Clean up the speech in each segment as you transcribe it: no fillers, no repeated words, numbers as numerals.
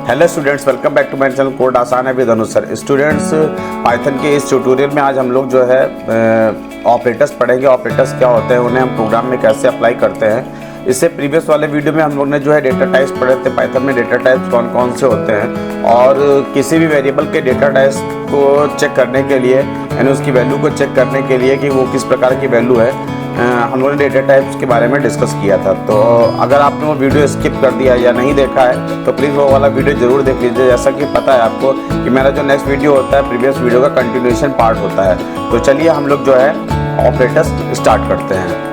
Hello students, welcome back to my channel code आसान है with Anuj sir. Students, python के इस ट्यूटोरियल में आज हम लोग जो है ऑपरेटर्स पढ़ेंगे। ऑपरेटर्स क्या होते हैं, उन्हें हम प्रोग्राम में कैसे अप्लाई करते हैं। इससे प्रीवियस वाले वीडियो में हम लोग ने जो है डेटा टाइप्स पढ़े थे। पाइथन में डेटा टाइप्स कौन कौन से होते हैं और किसी भी वेरिएबल के डेटा टाइप्स को चेक करने के लिए, यानी उसकी वैल्यू को चेक करने के लिए कि वो किस प्रकार की वैल्यू है, हम लोगों ने डेटा टाइप्स के बारे में डिस्कस किया था। तो अगर आपने वो वीडियो स्किप कर दिया या नहीं देखा है तो प्लीज़ वो वाला वीडियो ज़रूर देख लीजिए। जैसा कि पता है आपको कि मेरा जो नेक्स्ट वीडियो होता है प्रीवियस वीडियो का कंटिन्यूएशन पार्ट होता है। तो चलिए हम लोग जो है ऑपरेटर्स स्टार्ट करते हैं।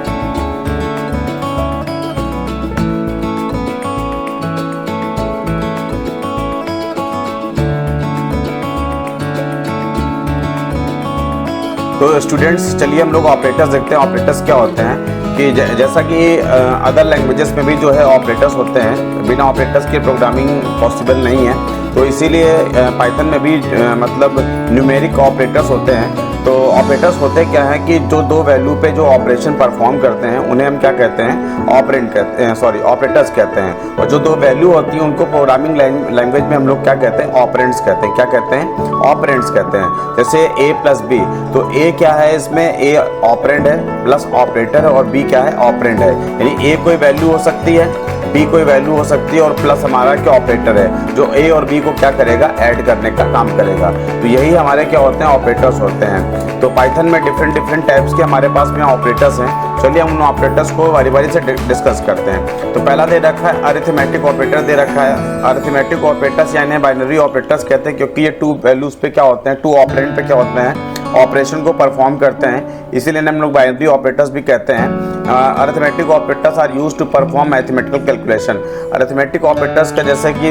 तो स्टूडेंट्स, चलिए हम लोग ऑपरेटर्स देखते हैं। ऑपरेटर्स क्या होते हैं कि जैसा कि अदर लैंग्वेजेस में भी जो है ऑपरेटर्स होते हैं, बिना ऑपरेटर्स के प्रोग्रामिंग पॉसिबल नहीं है। तो इसीलिए पाइथन में भी मतलब न्यूमेरिक ऑपरेटर्स होते हैं। तो ऑपरेटर्स होते क्या है कि जो दो वैल्यू पे जो ऑपरेशन परफॉर्म करते हैं उन्हें हम क्या कहते हैं, ऑपरेंड कहते हैं, ऑपरेटर्स कहते हैं। और जो दो वैल्यू होती हैं उनको प्रोग्रामिंग लैंग्वेज में हम लोग क्या कहते हैं, ऑपरेंड्स कहते हैं। क्या कहते हैं, ऑपरेंड्स कहते हैं। जैसे ए प्लस बी, तो ए क्या है, इसमें ए ऑपरेंड है प्लस ऑपरेटर है, और बी क्या है, ऑपरेंड है। यानी ए कोई वैल्यू हो सकती है, बी कोई वैल्यू हो सकती है, और प्लस हमारा क्या ऑपरेटर है जो ए और बी को क्या करेगा, ऐड करने का काम करेगा। तो यही हमारे क्या होते हैं, ऑपरेटर्स होते हैं। तो पाइथन में डिफरेंट टाइप्स के हमारे पास में ऑपरेटर्स हैं। चलिए हम उन ऑपरेटर्स को बारी बारी से डिस्कस करते हैं। तो पहला दे रखा है अरिथमेटिक ऑपरेटर दे रखा है। अरिथमेटिक ऑपरेटर्स यानी बाइनरी ऑपरेटर्स कहते हैं, क्योंकि ये टू वैल्यूज पे क्या होते हैं, टू ऑपरेंड पे क्या होते हैं, ऑपरेशन को परफॉर्म करते हैं। इसीलिए हम लोग बाइनरी ऑपरेटर्स भी कहते हैं। Arithmetic operators are used to perform mathematical calculation. Arithmetic operators का जैसे कि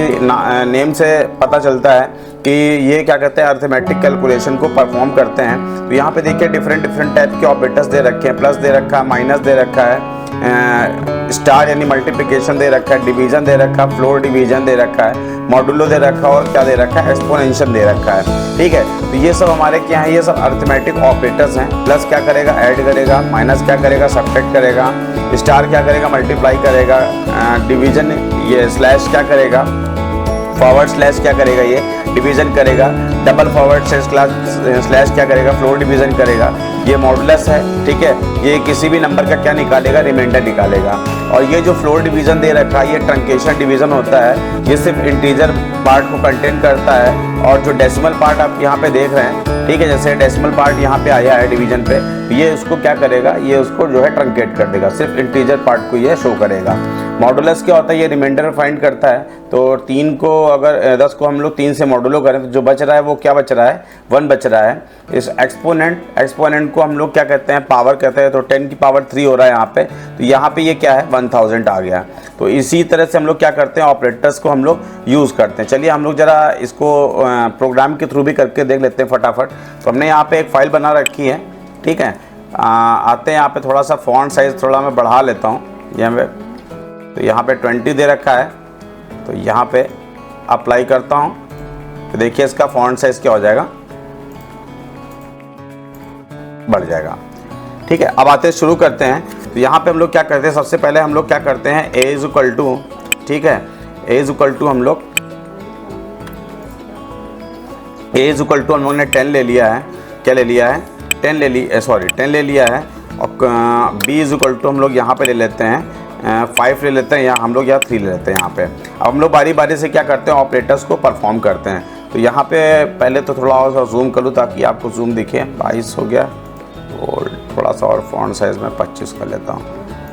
नेम से पता चलता है कि ये क्या कहते हैं, अरिथमेटिक कैलकुलेशन को परफॉर्म करते हैं। तो यहाँ पे देखिए डिफरेंट टाइप के ऑपरेटर्स दे रखे हैं। प्लस दे रखा है, माइनस दे रखा है, स्टार यानी मल्टीप्लिकेशन दे रखा है, डिवीजन दे रखा है, फ्लोर डिवीजन दे रखा है, मॉडुलो दे रखा है, और क्या दे रखा है, एक्सपोनेंशियल दे रखा है। ठीक है, तो ये सब हमारे क्या है, ये सब अरिथमेटिक ऑपरेटर्स हैं। प्लस क्या करेगा, ऐड करेगा, माइनस क्या करेगा, सब्ट्रैक्ट करेगा, स्टार क्या करेगा, मल्टीप्लाई करेगा, डिवीजन ये स्लैश क्या करेगा, फॉरवर्ड स्लैश क्या करेगा, ये डिवीजन करेगा, डबल फॉरवर्ड स्लैश क्या करेगा, फ्लोर डिवीजन करेगा। ये मॉडुलस है, ठीक है, ये किसी भी नंबर का क्या निकालेगा, रिमाइंडर निकालेगा। और ये जो फ्लोर डिवीजन दे रखा है ये ट्रंकेशन डिवीजन होता है। ये सिर्फ इंटीजर पार्ट को कंटेन करता है, और जो डेसिमल पार्ट आप यहाँ पे देख रहे हैं, ठीक है, जैसे डेसिमल पार्ट यहाँ पे आया है डिवीजन पे, ये उसको क्या करेगा, ये उसको जो है ट्रंकेट कर देगा, सिर्फ इंटीजर पार्ट को ये शो करेगा। मॉडुलस क्या होता है, ये रिमाइंडर फाइंड करता है। तो 3 को अगर 10 को हम लोग 3 से मॉडुलो करें तो जो बच रहा है वो क्या बच रहा है, 1 बच रहा है। इस एक्सपोनेंट को हम लोग क्या कहते हैं, पावर कहते हैं। तो 10 की पावर 3 हो रहा है यहाँ पे, तो यहाँ पे ये क्या है, 1000 आ गया। तो इसी तरह से हम लोग क्या करते हैं, ऑपरेटर्स को हम लोग यूज़ करते हैं। चलिए हम लोग ज़रा इसको प्रोग्राम के थ्रू भी करके देख लेते हैं फटाफट। तो हमने यहाँ पे एक फाइल बना रखी है, ठीक है। आते हैं यहाँ पे, थोड़ा सा फॉन्ट साइज़ थोड़ा मैं बढ़ा लेता हूँ यहाँ पे। तो यहाँ पे 20 दे रखा है, तो यहाँ पे अप्लाई करता हूँ। तो देखिए इसका फॉन्ट साइज़ क्या हो जाएगा, बढ़ जाएगा। ठीक है, अब आते शुरू करते हैं। तो यहाँ पे हम लोग क्या करते हैं, सबसे पहले हम लोग क्या करते हैं, a इज इक्वल टू, ठीक है, a इज इक्वल टू हम लोग हम लोग ने 10 ले लिया है। क्या ले लिया है, 10 ले लिया है। और b इज इक्वल टू हम लोग यहाँ पे ले लेते हैं 5 ले लेते हैं, या हम लोग यहाँ 3 ले लेते हैं यहाँ पे। अब हम लोग बारी बारी से क्या करते हैं, ऑपरेटर्स को परफॉर्म करते हैं। तो यहाँ पे पहले तो थोड़ा और जूम कर लूँ ताकि आपको जूम दिखे। 22 हो गया, और थोड़ा सा और फॉन्ट साइज़ में 25 कर लेता हूँ।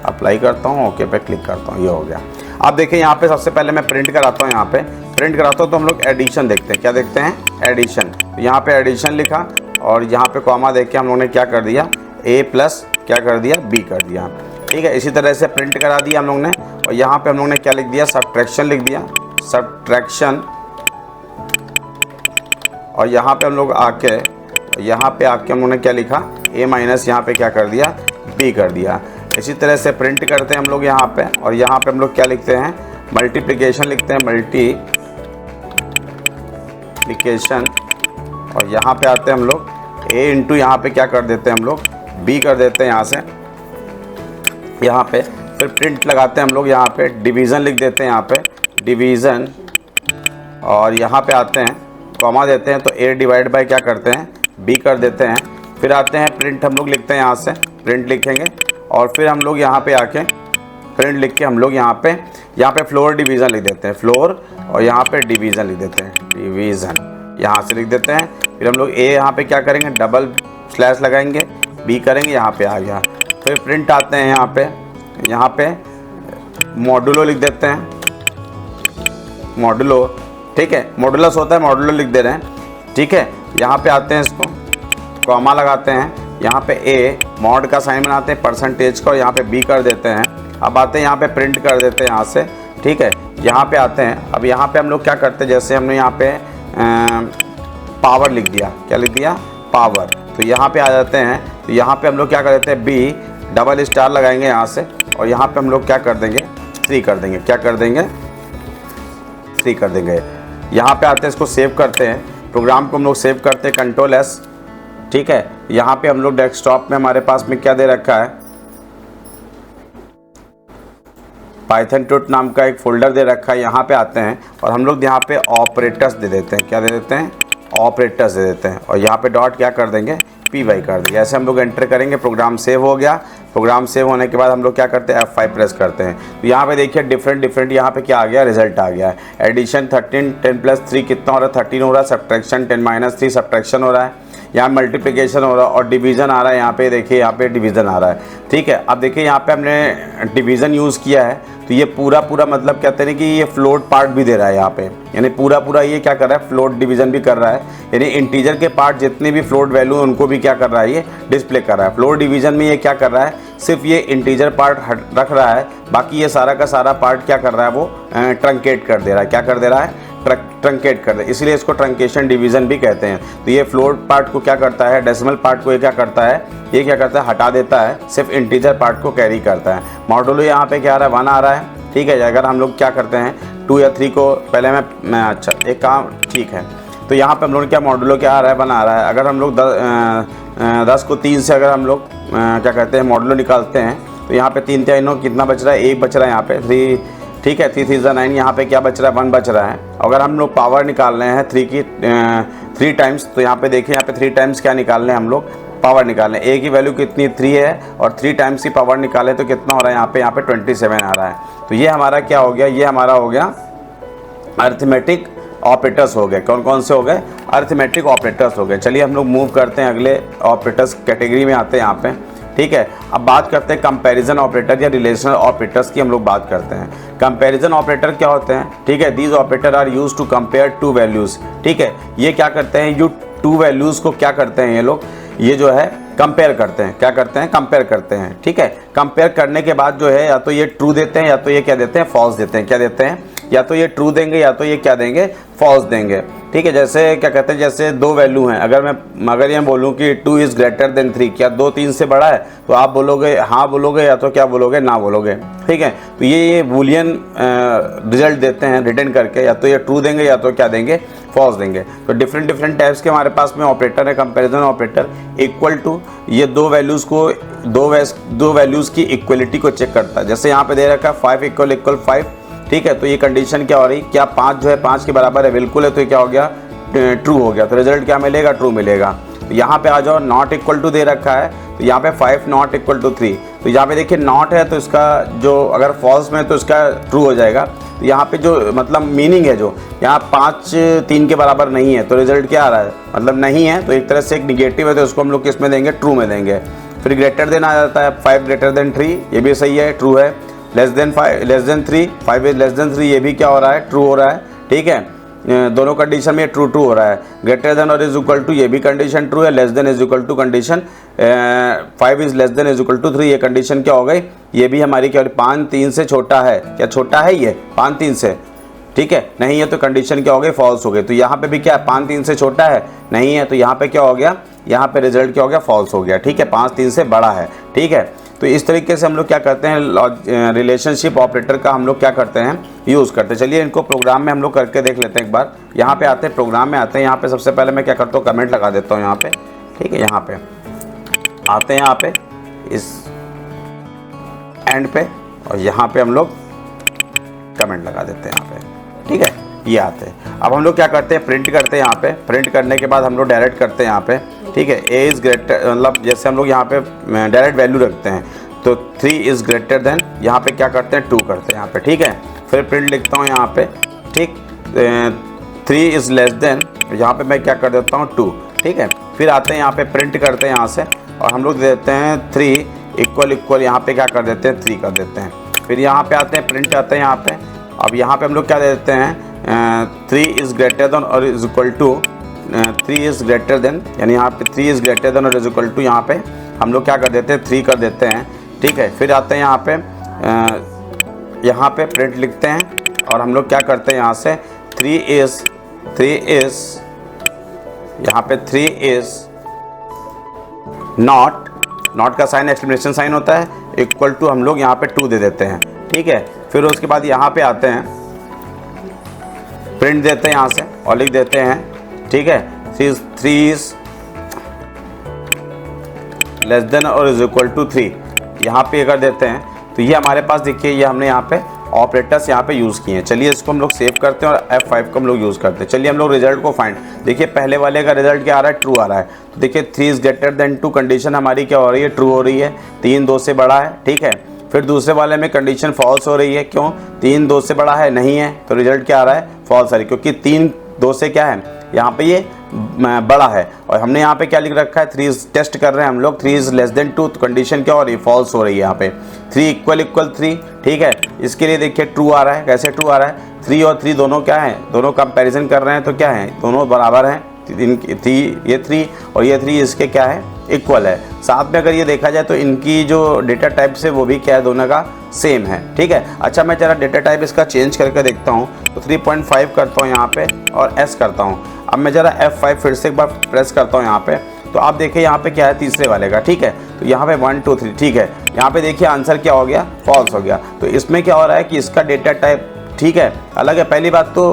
अप्लाई करता हूँ, ओके पे क्लिक करता हूँ, ये हो गया। अब देखिए यहाँ पे सबसे पहले मैं प्रिंट कराता हूँ। यहाँ पे प्रिंट कराता हूँ तो हम लोग एडिशन देखते हैं। क्या देखते हैं, एडिशन। तो यहाँ पे एडिशन लिखा, और यहाँ पे कॉमा देख के हम लोगों ने क्या कर दिया, a प्लस क्या कर दिया, b कर दिया। ठीक है, इसी तरह से प्रिंट करा दिया हम लोग ने। और यहाँ पे हम लोग ने क्या लिख दिया, सब्ट्रैक्शन लिख दिया, सब्ट्रैक्शन। और यहाँ पे हम लोग आके हम लोग ने क्या लिखा, a माइनस, यहाँ पे क्या कर दिया, b कर दिया। इसी तरह से प्रिंट करते हैं हम लोग यहाँ पे। और यहाँ पे हम लोग क्या लिखते हैं, मल्टीप्लिकेशन लिखते हैं, मल्टीप्लिकेशन। और यहाँ पे आते हैं हम लोग a इंटू, यहाँ पे क्या कर देते हैं हम लोग, b कर देते हैं यहाँ से, यहाँ पे। फिर प्रिंट लगाते हैं हम लोग, यहाँ पे डिवीज़न लिख देते हैं, यहाँ पे डिवीज़न। और यहाँ पे आते हैं, कॉमा देते हैं, तो a डिवाइड बाय क्या करते हैं, b कर देते हैं। फिर आते हैं प्रिंट, हम लोग लिखते हैं यहाँ से प्रिंट लिखेंगे, और फिर हम लोग यहाँ पे आके प्रिंट लिख के हम लोग यहाँ पे फ्लोर डिवीज़न लिख देते हैं, फ्लोर, और यहाँ पे डिवीज़न लिख देते हैं, डिवीज़न यहाँ से लिख देते हैं। फिर हम लोग a यहाँ पे क्या करेंगे, डबल स्लैश लगाएंगे, b करेंगे, यहाँ पे आ गया। फिर प्रिंट आते हैं यहाँ पे मॉडुलो लिख देते हैं, मॉडुलो, ठीक है, मॉडुलस होता है, मॉडुलो लिख दे रहे हैं, ठीक है। यहाँ पे आते हैं, इसको कॉमा लगाते हैं, यहाँ पे a मॉड का साइन बनाते हैं, परसेंटेज का, और यहाँ पे b कर देते हैं। अब आते हैं यहाँ पे प्रिंट कर देते हैं यहाँ से, ठीक है। यहाँ पे आते हैं, अब यहाँ पे हम लोग क्या करते हैं, जैसे हमने यहाँ पे पावर लिख दिया, क्या लिख दिया, पावर, तो यहाँ पे आ जाते हैं। तो यहाँ पे हम लोग क्या कर देते हैं, b डबल स्टार लगाएंगे यहाँ से, और यहाँ पे हम लोग क्या कर देंगे, 3 कर देंगे, क्या कर देंगे, 3 कर देंगे। यहाँ पे आते हैं, इसको सेव करते हैं, प्रोग्राम को हम लोग सेव करते हैं, कंट्रोल S, ठीक है। यहाँ पे हम लोग डेस्कटॉप में हमारे पास में क्या दे रखा है, पाइथन टूट नाम का एक फोल्डर दे रखा है। यहाँ पे आते हैं और हम लोग यहाँ पे ऑपरेटर्स दे देते हैं, क्या दे देते हैं, ऑपरेटर्स दे देते हैं, और यहाँ पे डॉट क्या कर देंगे, py कर देंगे। ऐसे हम लोग एंटर करेंगे, प्रोग्राम सेव हो गया। प्रोग्राम सेव होने के बाद हम लोग क्या करते हैं, F5 प्रेस करते हैं। तो यहाँ पे देखिए डिफरेंट यहाँ पे क्या आ गया, रिजल्ट आ गया है। एडिशन 13, 10+3 कितना हो रहा है, 13 हो रहा है। सब्ट्रैक्शन 10-3 सब्ट्रैक्शन हो रहा है। यहाँ मल्टीप्लिकेशन हो रहा है, और डिवीज़न आ रहा है, यहाँ पे देखिए, यहाँ पे डिवीज़न आ रहा है, ठीक है। अब देखिए यहाँ पे हमने डिवीज़न यूज़ किया है, तो ये पूरा मतलब कहते हैं कि ये फ्लोट पार्ट भी दे रहा है यहाँ पे, यानी पूरा ये क्या कर रहा है, फ्लोट डिवीज़न भी कर रहा है, यानी इंटीजर के पार्ट जितने भी फ्लोट वैल्यू हैं उनको भी क्या कर रहा है, ये डिस्प्ले कर रहा है। फ्लोट डिवीज़न में ये क्या कर रहा है, सिर्फ ये इंटीजर पार्ट रख रहा है, बाकी ये सारा का सारा पार्ट क्या कर रहा है, वो ट्रंकेट कर दे रहा है, क्या कर दे रहा है, ट्रंकेट कर दे, इसलिए इसको ट्रंकेशन डिवीज़न भी कहते हैं। तो ये फ्लोट पार्ट को क्या करता है, डेसिमल पार्ट को ये क्या करता है, ये क्या करता है, हटा देता है, सिर्फ इंटीजर पार्ट को कैरी करता है। मॉडुलो यहाँ पे क्या आ रहा है, 1 आ रहा है, ठीक है। अगर हम लोग क्या करते हैं 2 या 3 को पहले मैं अच्छा एक काम, ठीक है। तो यहाँ पे हम लोग क्या, मॉडुलो क्या आ रहा है, 1 आ रहा है। अगर हम लोग 10 को 3 से अगर हम लोग क्या कहते हैं, मॉडुलो निकालते हैं, तो यहाँ पे 3 3 कितना बच रहा है, 1 बच रहा है यहाँ पे, 3, ठीक है, 3 3 9, यहाँ पे क्या बच रहा है, 1 बच रहा है। अगर हम लोग पावर निकाल रहे हैं 3 टाइम्स, तो यहाँ पे देखिए, यहाँ पे 3 टाइम्स क्या निकाल रहे हैं हम लोग, पावर निकाल रहे हैं। a की वैल्यू कितनी, 3 है, और 3 टाइम्स की पावर निकाले तो कितना हो रहा है, यहाँ पे 27 आ रहा है। तो ये हमारा क्या हो गया, ये हमारा हो गया अरिथमेटिक ऑपरेटर्स हो गए। कौन कौन से हो गए, अरिथमेटिक ऑपरेटर्स हो गए। चलिए हम लोग मूव करते हैं, अगले ऑपरेटर्स कैटेगरी में आते हैं यहाँ पे, ठीक है। अब बात करते हैं कंपैरिजन ऑपरेटर या रिलेशनल ऑपरेटर्स की, हम लोग बात करते हैं। कंपैरिजन ऑपरेटर क्या होते हैं, ठीक है। These operator are used to compare 2 values, ठीक है। ये क्या करते हैं, ये 2 वैल्यूज़ को क्या करते हैं, ये लोग ये जो है कंपेयर करते हैं, क्या करते हैं, कंपेयर करते हैं, ठीक है। कंपेयर करने के बाद जो है, या तो ये ट्रू देते हैं, या तो ये क्या देते हैं, फॉल्स देते हैं। क्या देते हैं, या तो ये ट्रू देंगे, या तो ये क्या देंगे, फॉल्स देंगे, ठीक है। जैसे क्या कहते हैं, जैसे 2 वैल्यू हैं, अगर ये बोलूँ कि 2 इज़ ग्रेटर देन 3, क्या 2 3 से बड़ा है, तो आप बोलोगे हाँ बोलोगे, या तो क्या बोलोगे, ना बोलोगे, ठीक है। तो ये बूलियन रिजल्ट देते हैं रिटर्न करके, या तो ये ट्रू देंगे, या तो क्या देंगे, फॉल्स देंगे। तो डिफरेंट टाइप्स के हमारे पास में ऑपरेटर है। कंपैरिजन ऑपरेटर इक्वल टू, ये 2 वैल्यूज़ को, 2 वैल्यूज़ की इक्वलिटी को चेक करता है। जैसे यहाँ पे दे रखा है 5 = 5, ठीक है। तो ये कंडीशन क्या हो रही, क्या 5 जो है 5 के बराबर है, बिल्कुल है, तो ये क्या हो गया, ट्रू हो गया। तो रिजल्ट क्या मिलेगा, ट्रू मिलेगा। तो यहाँ पे आ जाओ, नॉट इक्वल टू दे रखा है, तो यहाँ पे 5 नॉट इक्वल टू 3, तो यहाँ पे देखिए नॉट है, तो इसका जो अगर फॉल्स में तो इसका ट्रू हो जाएगा। तो यहाँ पे जो मतलब मीनिंग है, जो यहाँ 5 3 के बराबर नहीं है, तो रिजल्ट क्या आ रहा है, मतलब नहीं है, तो एक तरह से एक निगेटिव है, तो इसको हम लोग किस में देंगे, ट्रू में देंगे। फिर ग्रेटर देन आ जाता है, 5 > 3, ये भी सही है, ट्रू है। Less then 3, 5 is less then 3, ये भी क्या हो रहा है, ट्रू हो रहा है, ठीक है। दोनों कंडीशन में ट्रू हो रहा है। ग्रेटर देन और इज इक्वल टू, ये भी कंडीशन ट्रू है। Less than is equal to condition 5 is less than is equal to 3, ये कंडीशन क्या हो गई, ये भी हमारी क्या, 5 3 से छोटा है, क्या छोटा है ये 5 3 से, ठीक है, नहीं है, तो कंडीशन क्या हो गई, फॉल्स हो गई। तो यहाँ पे भी क्या है, 5 3 से छोटा है, नहीं है, तो यहाँ पे क्या हो गया, यहाँ पे रिजल्ट क्या हो गया, फॉल्स हो गया, ठीक है, 5 3 से बड़ा है, ठीक है। तो इस तरीके से हम लोग क्या करते हैं, रिलेशनशिप ऑपरेटर का हम लोग क्या करते हैं, यूज़ करते हैं। चलिए इनको प्रोग्राम में हम लोग करके देख लेते हैं एक बार। यहाँ पे आते हैं, प्रोग्राम में आते हैं। यहाँ पे सबसे पहले मैं क्या करता हूँ, कमेंट लगा देता हूँ यहाँ पे, ठीक है। यहाँ पे आते हैं, यहाँ पे इस एंड पे, और यहाँ पे हम लोग कमेंट लगा देते हैं यहाँ पे, ठीक है। ये आते हैं। अब हम लोग क्या करते हैं, प्रिंट करते हैं यहाँ पे। प्रिंट करने के बाद हम लोग डायरेक्ट करते हैं यहाँ पे, ठीक है। ए इज़ ग्रेटर, मतलब जैसे हम लोग यहाँ पे डायरेक्ट वैल्यू रखते हैं, तो 3 इज़ ग्रेटर देन, यहाँ पे क्या करते हैं 2 करते हैं यहाँ पे, ठीक है। फिर प्रिंट लिखता हूँ यहाँ पे, ठीक। 3 इज़ लेस देन, यहाँ पे मैं क्या कर देता हूँ 2, ठीक है। फिर आते हैं यहाँ पे, प्रिंट करते हैं यहाँ से, और हम लोग दे देते हैं 3 इक्वल, यहाँ पे क्या कर देते हैं 3 कर देते हैं। फिर यहाँ पे आते हैं, प्रिंट आते हैं यहाँ पे। अब यहाँ पे हम लोग क्या दे देते हैं 3 इज़ ग्रेटर देन और is equal to 3 is greater than, यानी यहाँ पे 3 इज़ ग्रेटर देन और इज इक्वल टू, यहाँ पे हम लोग क्या कर देते हैं 3 कर देते हैं, ठीक है। फिर आते हैं यहाँ पे प्रिंट लिखते हैं, और हम लोग क्या करते हैं यहाँ से 3 इज़ यहाँ पे 3 इज़ नॉट का साइन एक्सक्लेमेशन साइन होता है, इक्वल टू हम लोग यहाँ पे 2 दे देते हैं, ठीक है। फिर उसके बाद यहाँ पे आते हैं, प्रिंट देते हैं यहाँ से और लिख देते हैं, ठीक है, 3 इज़ लेस देन और इज इक्वल टू 3, यहाँ पे कर देते हैं। तो ये हमारे पास देखिए, ये हमने यहाँ पे ऑपरेटर्स यहाँ पे यूज़ किए हैं। चलिए इसको हम लोग सेव करते हैं और F5 को हम लोग यूज़ करते हैं। चलिए हम लोग रिजल्ट को फाइंड, देखिए पहले वाले का रिजल्ट क्या आ रहा है, ट्रू आ रहा है। तो देखिए 3 इज़ ग्रेटर देन 2 कंडीशन हमारी क्या हो रही है, ट्रू हो रही है, 3 2 से बड़ा है, ठीक है। फिर दूसरे वाले में कंडीशन फॉल्स हो रही है, क्यों, 3 2 से बड़ा है, नहीं है, तो रिजल्ट क्या आ रहा है, फॉल्स आ रही है, क्योंकि 3 2 से क्या है, यहाँ पे ये बड़ा है। और हमने यहाँ पे क्या लिख रखा है, 3 टेस्ट कर रहे हैं हम लोग, 3 इज़ लेस देन 2, तो कंडीशन क्या हो रही है, फॉल्स हो रही है यहाँ पे। 3 इक्वल 3, ठीक है। इसके लिए देखिए ट्रू आ रहा है, कैसे ट्रू आ रहा है, 3 और 3 दोनों क्या है, दोनों कंपैरिजन कर रहे हैं, तो क्या है, दोनों बराबर हैं, ये 3 और ये 3 इसके क्या है, इक्वल है। साथ में अगर ये देखा जाए तो इनकी जो डेटा टाइप से वो भी क्या है, दोनों का सेम है, ठीक है। अच्छा मैं जरा डेटा टाइप इसका चेंज करके देखता हूँ, तो 3.5 करता हूँ यहाँ पे और S करता हूँ। अब मैं जरा F5 फिर से एक बार प्रेस करता हूँ यहाँ पे, तो आप देखिए यहाँ पे क्या है, तीसरे वाले का, ठीक है। तो यहाँ पे 1 2 3, ठीक है। यहाँ पे देखिए आंसर क्या हो गया, फॉल्स हो गया। तो इसमें क्या हो रहा है कि इसका डेटा टाइप, ठीक है, अलग है। पहली बात तो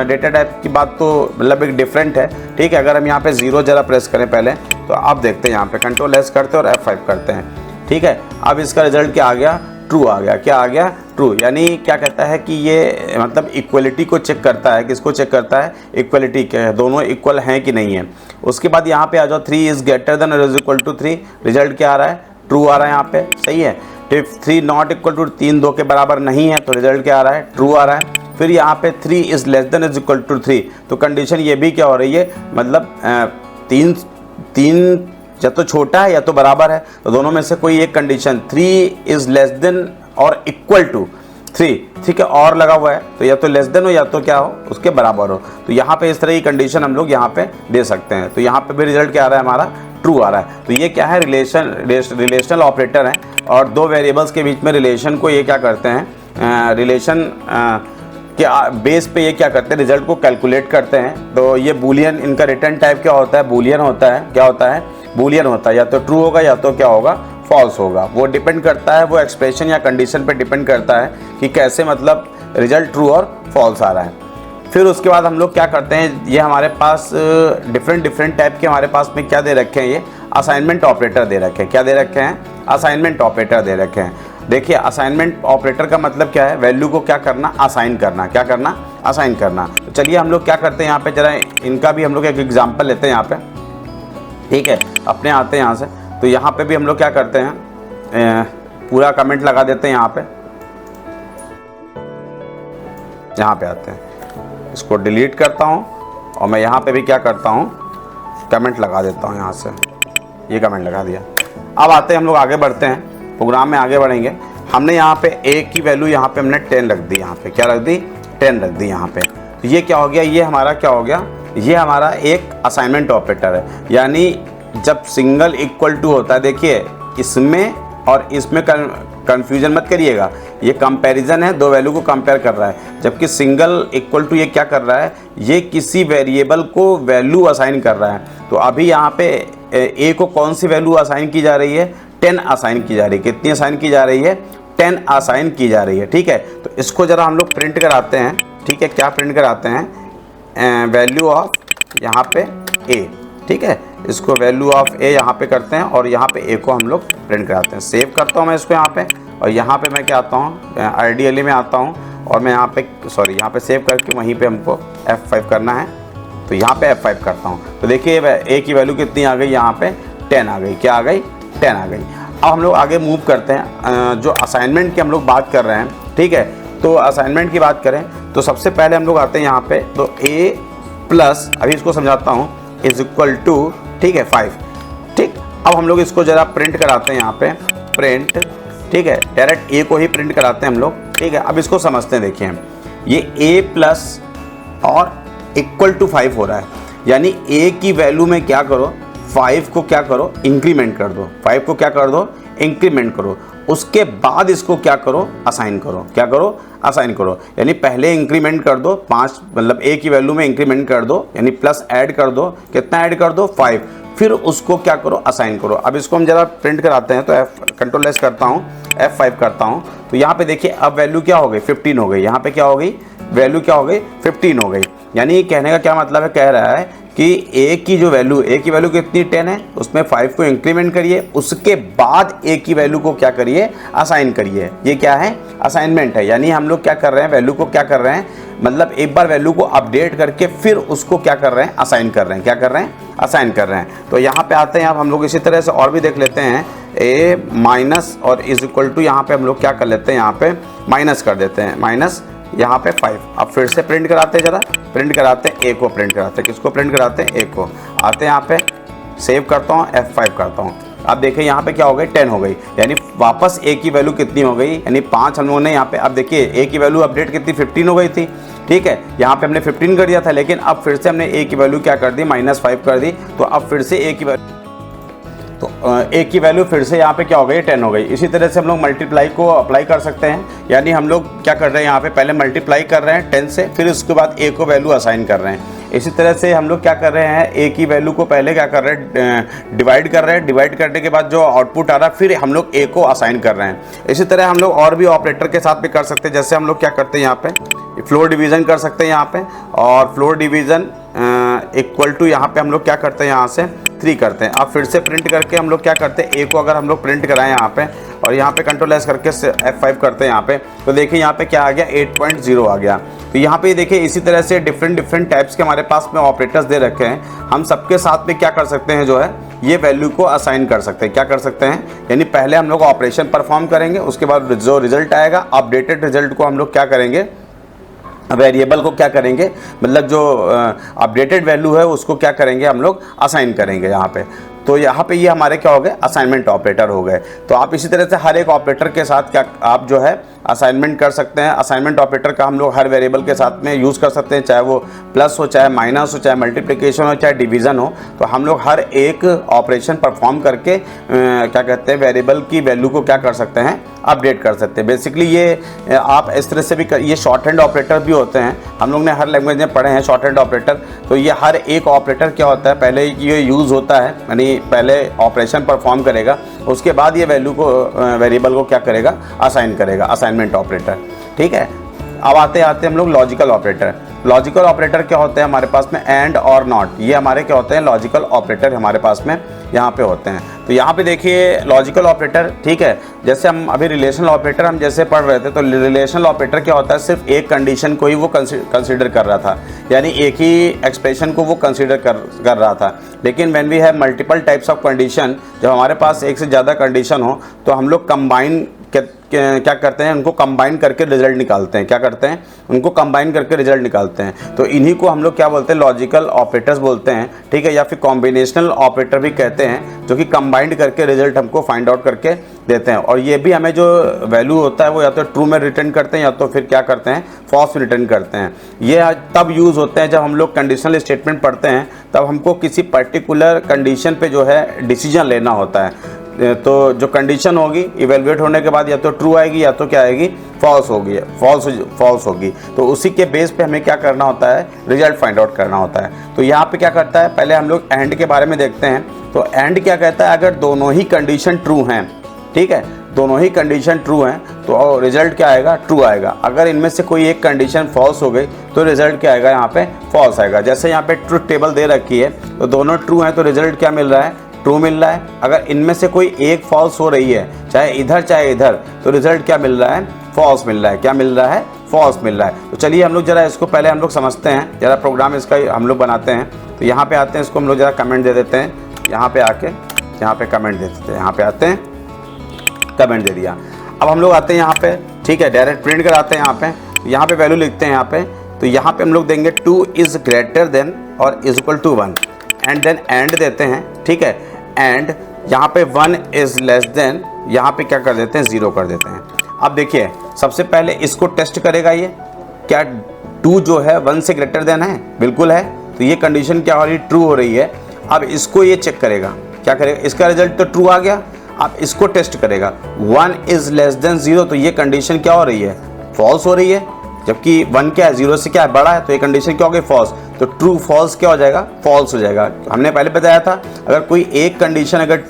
डेटा टाइप की बात तो मतलब एक डिफरेंट है, ठीक है। अगर हम यहाँ पे 0 जरा प्रेस करें पहले, तो आप देखते हैं यहाँ पे कंट्रोल S करते हैं और F5 करते हैं, ठीक है। अब इसका रिजल्ट क्या आ गया, ट्रू आ गया। क्या आ गया, ट्रू। यानी क्या कहता है कि ये मतलब इक्वलिटी को चेक करता है, किसको चेक करता है, इक्वलिटी के, दोनों इक्वल हैं कि नहीं है। उसके बाद यहाँ पे आ जाओ, 3 इज़ ग्रेटर देन और इज इक्वल टू 3, रिजल्ट क्या आ रहा है, ट्रू आ रहा है यहाँ पे, सही है। इफ 3 नॉट इक्वल टू 3 2 के बराबर नहीं है, तो रिजल्ट क्या आ रहा है, ट्रू आ रहा है। फिर यहाँ पे 3 is less than is equal to 3, तो कंडीशन ये भी क्या हो रही है, मतलब 3 या तो छोटा है या तो बराबर है, तो दोनों में से कोई एक कंडीशन, 3 इज़ लेस देन और इक्वल टू 3, ठीक है, और लगा हुआ है, तो या तो लेस देन हो या तो क्या हो, उसके बराबर हो। तो यहाँ पे इस तरह की कंडीशन हम लोग यहाँ पे दे सकते हैं। तो यहाँ पे भी रिजल्ट क्या आ रहा है, हमारा ट्रू आ रहा है। तो ये क्या है, रिलेशनल ऑपरेटर है, और दो वेरिएबल्स के बीच में रिलेशन को ये क्या करते हैं, रिलेशन के बेस पे ये क्या करते हैं, रिजल्ट को कैलकुलेट करते हैं। तो ये बूलियन, इनका रिटर्न टाइप क्या होता है, बूलियन होता है। क्या होता है, बूलियन होता है, या तो ट्रू होगा या तो क्या होगा, फॉल्स होगा। वो डिपेंड करता है, वो एक्सप्रेशन या कंडीशन पे डिपेंड करता है कि कैसे मतलब रिजल्ट ट्रू और फॉल्स आ रहा है। फिर उसके बाद हम लोग क्या करते हैं, ये हमारे पास डिफरेंट टाइप के हमारे पास में क्या दे रखे हैं, ये असाइनमेंट ऑपरेटर दे रखे हैं। क्या दे रखे हैं, असाइनमेंट ऑपरेटर दे रखे हैं। देखिए असाइनमेंट ऑपरेटर का मतलब क्या है, वैल्यू को क्या करना, असाइन करना। क्या करना, असाइन करना। तो चलिए हम लोग क्या करते हैं यहाँ पे, जरा इनका भी हम लोग एक एग्जाम्पल लेते हैं यहाँ पे, ठीक है। अपने आते हैं यहाँ से, तो यहाँ पे भी हम लोग क्या करते हैं, पूरा कमेंट लगा देते हैं यहाँ पे। यहाँ पे आते हैं, इसको डिलीट करता हूँ और मैं यहाँ पे भी क्या करता हूँ, कमेंट लगा देता हूँ यहाँ से। ये कमेंट लगा दिया। अब आते हैं हम लोग आगे बढ़ते हैं, प्रोग्राम में आगे बढ़ेंगे। हमने यहाँ पे a की वैल्यू यहाँ पे हमने 10 रख दी, यहाँ पे क्या रख दी, 10 रख दी यहाँ पे। तो ये क्या हो गया, ये हमारा क्या हो गया, ये हमारा एक असाइनमेंट ऑपरेटर है। यानी जब सिंगल इक्वल टू होता है, देखिए इसमें और इसमें कंफ्यूजन मत करिएगा, ये कंपैरिजन है, दो वैल्यू को कंपेयर कर रहा है। जबकि सिंगल इक्वल टू ये क्या कर रहा है, ये किसी वेरिएबल को वैल्यू असाइन कर रहा है। तो अभी यहाँ पे ए को कौन सी वैल्यू असाइन की जा रही है, 10 असाइन की जा रही है। कितनी असाइन की जा रही है, 10 असाइन की जा रही है, ठीक है। तो इसको जरा हम लोग प्रिंट कराते हैं, ठीक है। क्या प्रिंट कराते हैं, वैल्यू ऑफ यहाँ पे ए, ठीक है। इसको वैल्यू ऑफ ए यहाँ पे करते हैं और यहाँ पे ए को हम लोग प्रिंट कराते हैं। सेव करता हूँ मैं इसको यहाँ पे, और यहाँ पे मैं क्या आता हूँ, आइडियली में आता हूँ और मैं यहाँ पे यहाँ पे सेव करके वहीं पे हमको F5 करना है, तो यहाँ पे F5 करता हूँ। तो देखिए A की वैल्यू कितनी आ गई, यहाँ पे 10 आ गई। क्या आ गई? 10 आ गई। अब हम लोग आगे मूव करते हैं, जो असाइनमेंट की हम लोग बात कर रहे हैं, ठीक है। तो असाइनमेंट की बात करें तो सबसे पहले हम लोग आते हैं यहाँ पे, तो A प्लस, अभी इसको समझाता हूँ, इज इक्वल टू, ठीक है, 5, ठीक। अब हम लोग इसको ज़रा प्रिंट कराते हैं यहाँ पे, प्रिंट, ठीक है, डायरेक्ट A को ही प्रिंट कराते हैं हम लोग, ठीक है। अब इसको समझते हैं, देखिए ये A प्लस और इक्वल टू 5 हो रहा है, यानी A की वैल्यू में क्या करो, 5 को क्या करो, इंक्रीमेंट कर दो, 5 को क्या कर दो, इंक्रीमेंट करो। उसके बाद इसको क्या करो, असाइन करो। क्या करो? असाइन करो। यानी पहले इंक्रीमेंट कर दो 5, मतलब A की वैल्यू में इंक्रीमेंट कर दो, यानी प्लस ऐड कर दो। कितना ऐड कर दो? 5। फिर उसको क्या करो, असाइन करो। अब इसको हम जरा प्रिंट कराते हैं, तो कंट्रोल एस करता हूँ, F5 करता हूँ। तो यहाँ पे देखिए अब वैल्यू क्या हो गई, 15 हो गई। यहाँ पे क्या हो गई, वैल्यू क्या हो गई, 15 हो गई। यानी कहने का क्या मतलब है, कह रहा है कि A की जो वैल्यू, A की वैल्यू कितनी 10 है, उसमें 5 को इंक्रीमेंट करिए, उसके बाद A की वैल्यू को क्या करिए, असाइन करिए। ये क्या है, असाइनमेंट है। यानी हम लोग क्या कर रहे हैं, वैल्यू को क्या कर रहे हैं, मतलब एक बार वैल्यू को अपडेट करके फिर उसको क्या कर रहे हैं, असाइन कर रहे हैं। क्या कर रहे हैं, असाइन कर रहे हैं। तो यहाँ पे आते हैं, अब हम लोग इसी तरह से और भी देख लेते हैं, A माइनस और इज इक्वल टू, यहाँ पे हम लोग क्या कर लेते हैं, यहाँ पे माइनस कर देते हैं, माइनस यहाँ पे 5। अब फिर से प्रिंट कराते हैं, जरा प्रिंट कराते हैं, A को प्रिंट कराते हैं। किसको प्रिंट कराते हैं, A को। आते हैं यहाँ पे, सेव करता हूँ, F5 करता हूँ। अब देखिए यहाँ पे क्या हो गई, 10 हो गई। यानी वापस A की वैल्यू कितनी हो गई, यानी 5 हम लोगों ने यहाँ पे, अब देखिए A की वैल्यू अपडेट कितनी, 15 हो गई थी, ठीक है। यहाँ पे हमने 15 कर दिया था, लेकिन अब फिर से हमने A की वैल्यू क्या कर दी, -5 कर दी। तो अब फिर से A की वैल्यू, तो A की वैल्यू फिर से यहाँ पे क्या हो गई, 10 हो गई। इसी तरह से हम लोग मल्टीप्लाई को अप्लाई कर सकते हैं। यानी हम लोग क्या कर रहे हैं, यहाँ पे पहले मल्टीप्लाई कर रहे हैं 10 से, फिर उसके बाद A को वैल्यू असाइन कर रहे हैं। इसी तरह से हम लोग क्या कर रहे हैं, A की वैल्यू को पहले क्या कर रहे हैं, डिवाइड कर रहे हैं। डिवाइड करने के बाद जो आउटपुट आ रहा है, फिर हम लोग A को असाइन कर रहे हैं। इसी तरह हम लोग और भी ऑपरेटर के साथ भी कर सकते हैं। जैसे हम लोग क्या करते हैं, यहाँ पे फ्लोर डिवीज़न कर सकते हैं यहाँ पे, और फ्लोर डिवीज़न इक्वल टू, यहाँ पे हम लोग क्या करते हैं, यहाँ से 3 करते हैं। अब फिर से प्रिंट करके हम लोग क्या करते हैं, A को अगर हम लोग प्रिंट कराएं यहाँ पे, और यहाँ पे कंट्रोल एस करके F5 करते हैं यहाँ पे, तो देखिए यहाँ पे क्या आ गया, 8.0 आ गया। तो यहाँ पे देखिए इसी तरह से डिफरेंट टाइप्स के हमारे पास में ऑपरेटर्स दे रखे हैं। हम सबके साथ में क्या कर सकते हैं, जो है ये वैल्यू को असाइन कर सकते हैं। क्या कर सकते हैं, यानी पहले हम लोग ऑपरेशन परफॉर्म करेंगे, उसके बाद जो रिजल्ट आएगा, अपडेटेड रिजल्ट को हम लोग क्या करेंगे, वेरिएबल को क्या करेंगे, मतलब जो अपडेटेड वैल्यू है उसको क्या करेंगे, हम लोग असाइन करेंगे यहाँ पे। तो यहाँ पे ये हमारे क्या हो गए, असाइनमेंट ऑपरेटर हो गए। तो आप इसी तरह से हर एक ऑपरेटर के साथ क्या आप जो है असाइनमेंट कर सकते हैं। असाइनमेंट ऑपरेटर का हम लोग हर वेरिएबल के साथ में यूज़ कर सकते हैं, चाहे वो प्लस हो, चाहे माइनस हो, चाहे मल्टीप्लिकेशन हो, चाहे डिवीज़न हो। तो हम लोग हर एक ऑपरेशन परफॉर्म करके क्या कहते हैं, वेरिएबल की वैल्यू को क्या कर सकते हैं, अपडेट कर सकते हैं। बेसिकली ये आप इस तरह से भी ये शॉर्ट हैंड ऑपरेटर भी होते हैं, हम लोग ने हर लैंग्वेज में पढ़े हैं शॉर्ट हैंड ऑपरेटर। तो ये हर एक ऑपरेटर क्या होता है, पहले ये यूज़ होता है, यानी पहले ऑपरेशन परफॉर्म करेगा, उसके बाद ये वैल्यू को वेरिएबल को क्या करेगा, असाइन करेगा, असाइनमेंट ऑपरेटर, ठीक है। अब आते हम लोग लॉजिकल ऑपरेटर। लॉजिकल ऑपरेटर क्या होते हैं हमारे पास में, एंड और नॉट, ये हमारे क्या होते हैं, लॉजिकल ऑपरेटर हमारे पास में यहाँ पे होते हैं। तो यहाँ पे देखिए लॉजिकल ऑपरेटर, ठीक है, जैसे हम अभी रिलेशनल ऑपरेटर हम जैसे पढ़ रहे थे, तो रिलेशनल ऑपरेटर क्या होता है, सिर्फ एक कंडीशन को ही वो कंसीडर कर रहा था, यानी एक ही एक्सप्रेशन को वो कंसीडर कर रहा था। लेकिन when we have multiple types of condition, जब हमारे पास एक से ज़्यादा कंडीशन हो, तो हम लोग कंबाइन क्या करते हैं, उनको कंबाइन करके रिजल्ट निकालते हैं। क्या करते हैं, उनको कंबाइन करके रिजल्ट निकालते हैं। तो इन्हीं को हम लोग क्या बोलते हैं, लॉजिकल ऑपरेटर्स बोलते हैं, ठीक है, या फिर कॉम्बिनेशनल ऑपरेटर भी कहते हैं, जो कि कंबाइंड करके रिजल्ट हमको फाइंड आउट करके देते हैं। और ये भी हमें जो वैल्यू होता है वो या तो ट्रू में रिटर्न करते हैं, या तो फिर क्या करते हैं, फॉल्स में रिटर्न करते हैं। ये तब यूज़ होते हैं जब हम लोग कंडीशनल स्टेटमेंट पढ़ते हैं, तब हमको किसी पर्टिकुलर कंडीशन पे जो है डिसीजन लेना होता है। तो जो कंडीशन होगी इवेलुएट होने के बाद या तो ट्रू आएगी, या तो क्या आएगी, फॉल्स होगी, फॉल्स होगी। तो उसी के बेस पे हमें क्या करना होता है, रिजल्ट फाइंड आउट करना होता है। तो यहाँ पे क्या करता है, पहले हम लोग एंड के बारे में देखते हैं। तो एंड क्या कहता है, अगर दोनों ही कंडीशन ट्रू हैं, ठीक है, दोनों ही कंडीशन ट्रू हैं, तो रिजल्ट क्या आएगा, ट्रू आएगा। अगर इनमें से कोई एक कंडीशन फॉल्स हो गई, तो रिजल्ट क्या आएगा, यहाँ पे फॉल्स आएगा। जैसे यहाँ पे ट्रुथ टेबल दे रखी है, तो दोनों ट्रू हैं, तो रिजल्ट क्या मिल रहा है, ट्रू मिल रहा है। अगर इनमें से कोई एक फॉल्स हो रही है, चाहे इधर चाहे इधर, तो रिजल्ट क्या मिल रहा है, फॉल्स मिल रहा है। क्या मिल रहा है, फॉल्स मिल रहा है। तो चलिए हम लोग जरा इसको पहले हम लोग समझते हैं, जरा प्रोग्राम इसका हम लोग बनाते हैं। तो यहाँ पे आते हैं, इसको हम लोग जरा कमेंट दे देते हैं, यहाँ पे आके यहाँ पे कमेंट दे देते हैं, यहाँ पे आते हैं कमेंट दे दिया। अब हम लोग आते हैं यहाँ पे, ठीक है, डायरेक्ट प्रिंट कराते हैं यहाँ पे वैल्यू लिखते हैं यहाँ पे। तो यहाँ पे हम लोग देंगे 2 इज़ ग्रेटर देन और is equal to 1 and then and देते हैं, ठीक है, एंड यहाँ पे 1 इज़ लेस देन, यहाँ पे क्या कर देते हैं 0 कर देते हैं। अब देखिए सबसे पहले इसको टेस्ट करेगा ये, क्या 2 जो है 1 से ग्रेटर देन है, बिल्कुल है, तो ये कंडीशन क्या हो रही है, ट्रू हो रही है। अब इसको ये चेक करेगा, क्या करेगा, इसका रिजल्ट तो ट्रू आ गया। अब इसको टेस्ट करेगा 1 इज़ लेस देन 0, तो ये कंडीशन क्या हो रही है, फॉल्स हो रही है, जबकि 1 क्या है 0 से क्या है बड़ा है, तो ये कंडीशन क्या हो गई, फॉल्स। तो ट्रू फॉल्स क्या हो जाएगा, फॉल्स हो जाएगा। हमने पहले बताया था अगर कोई एक कंडीशन अगर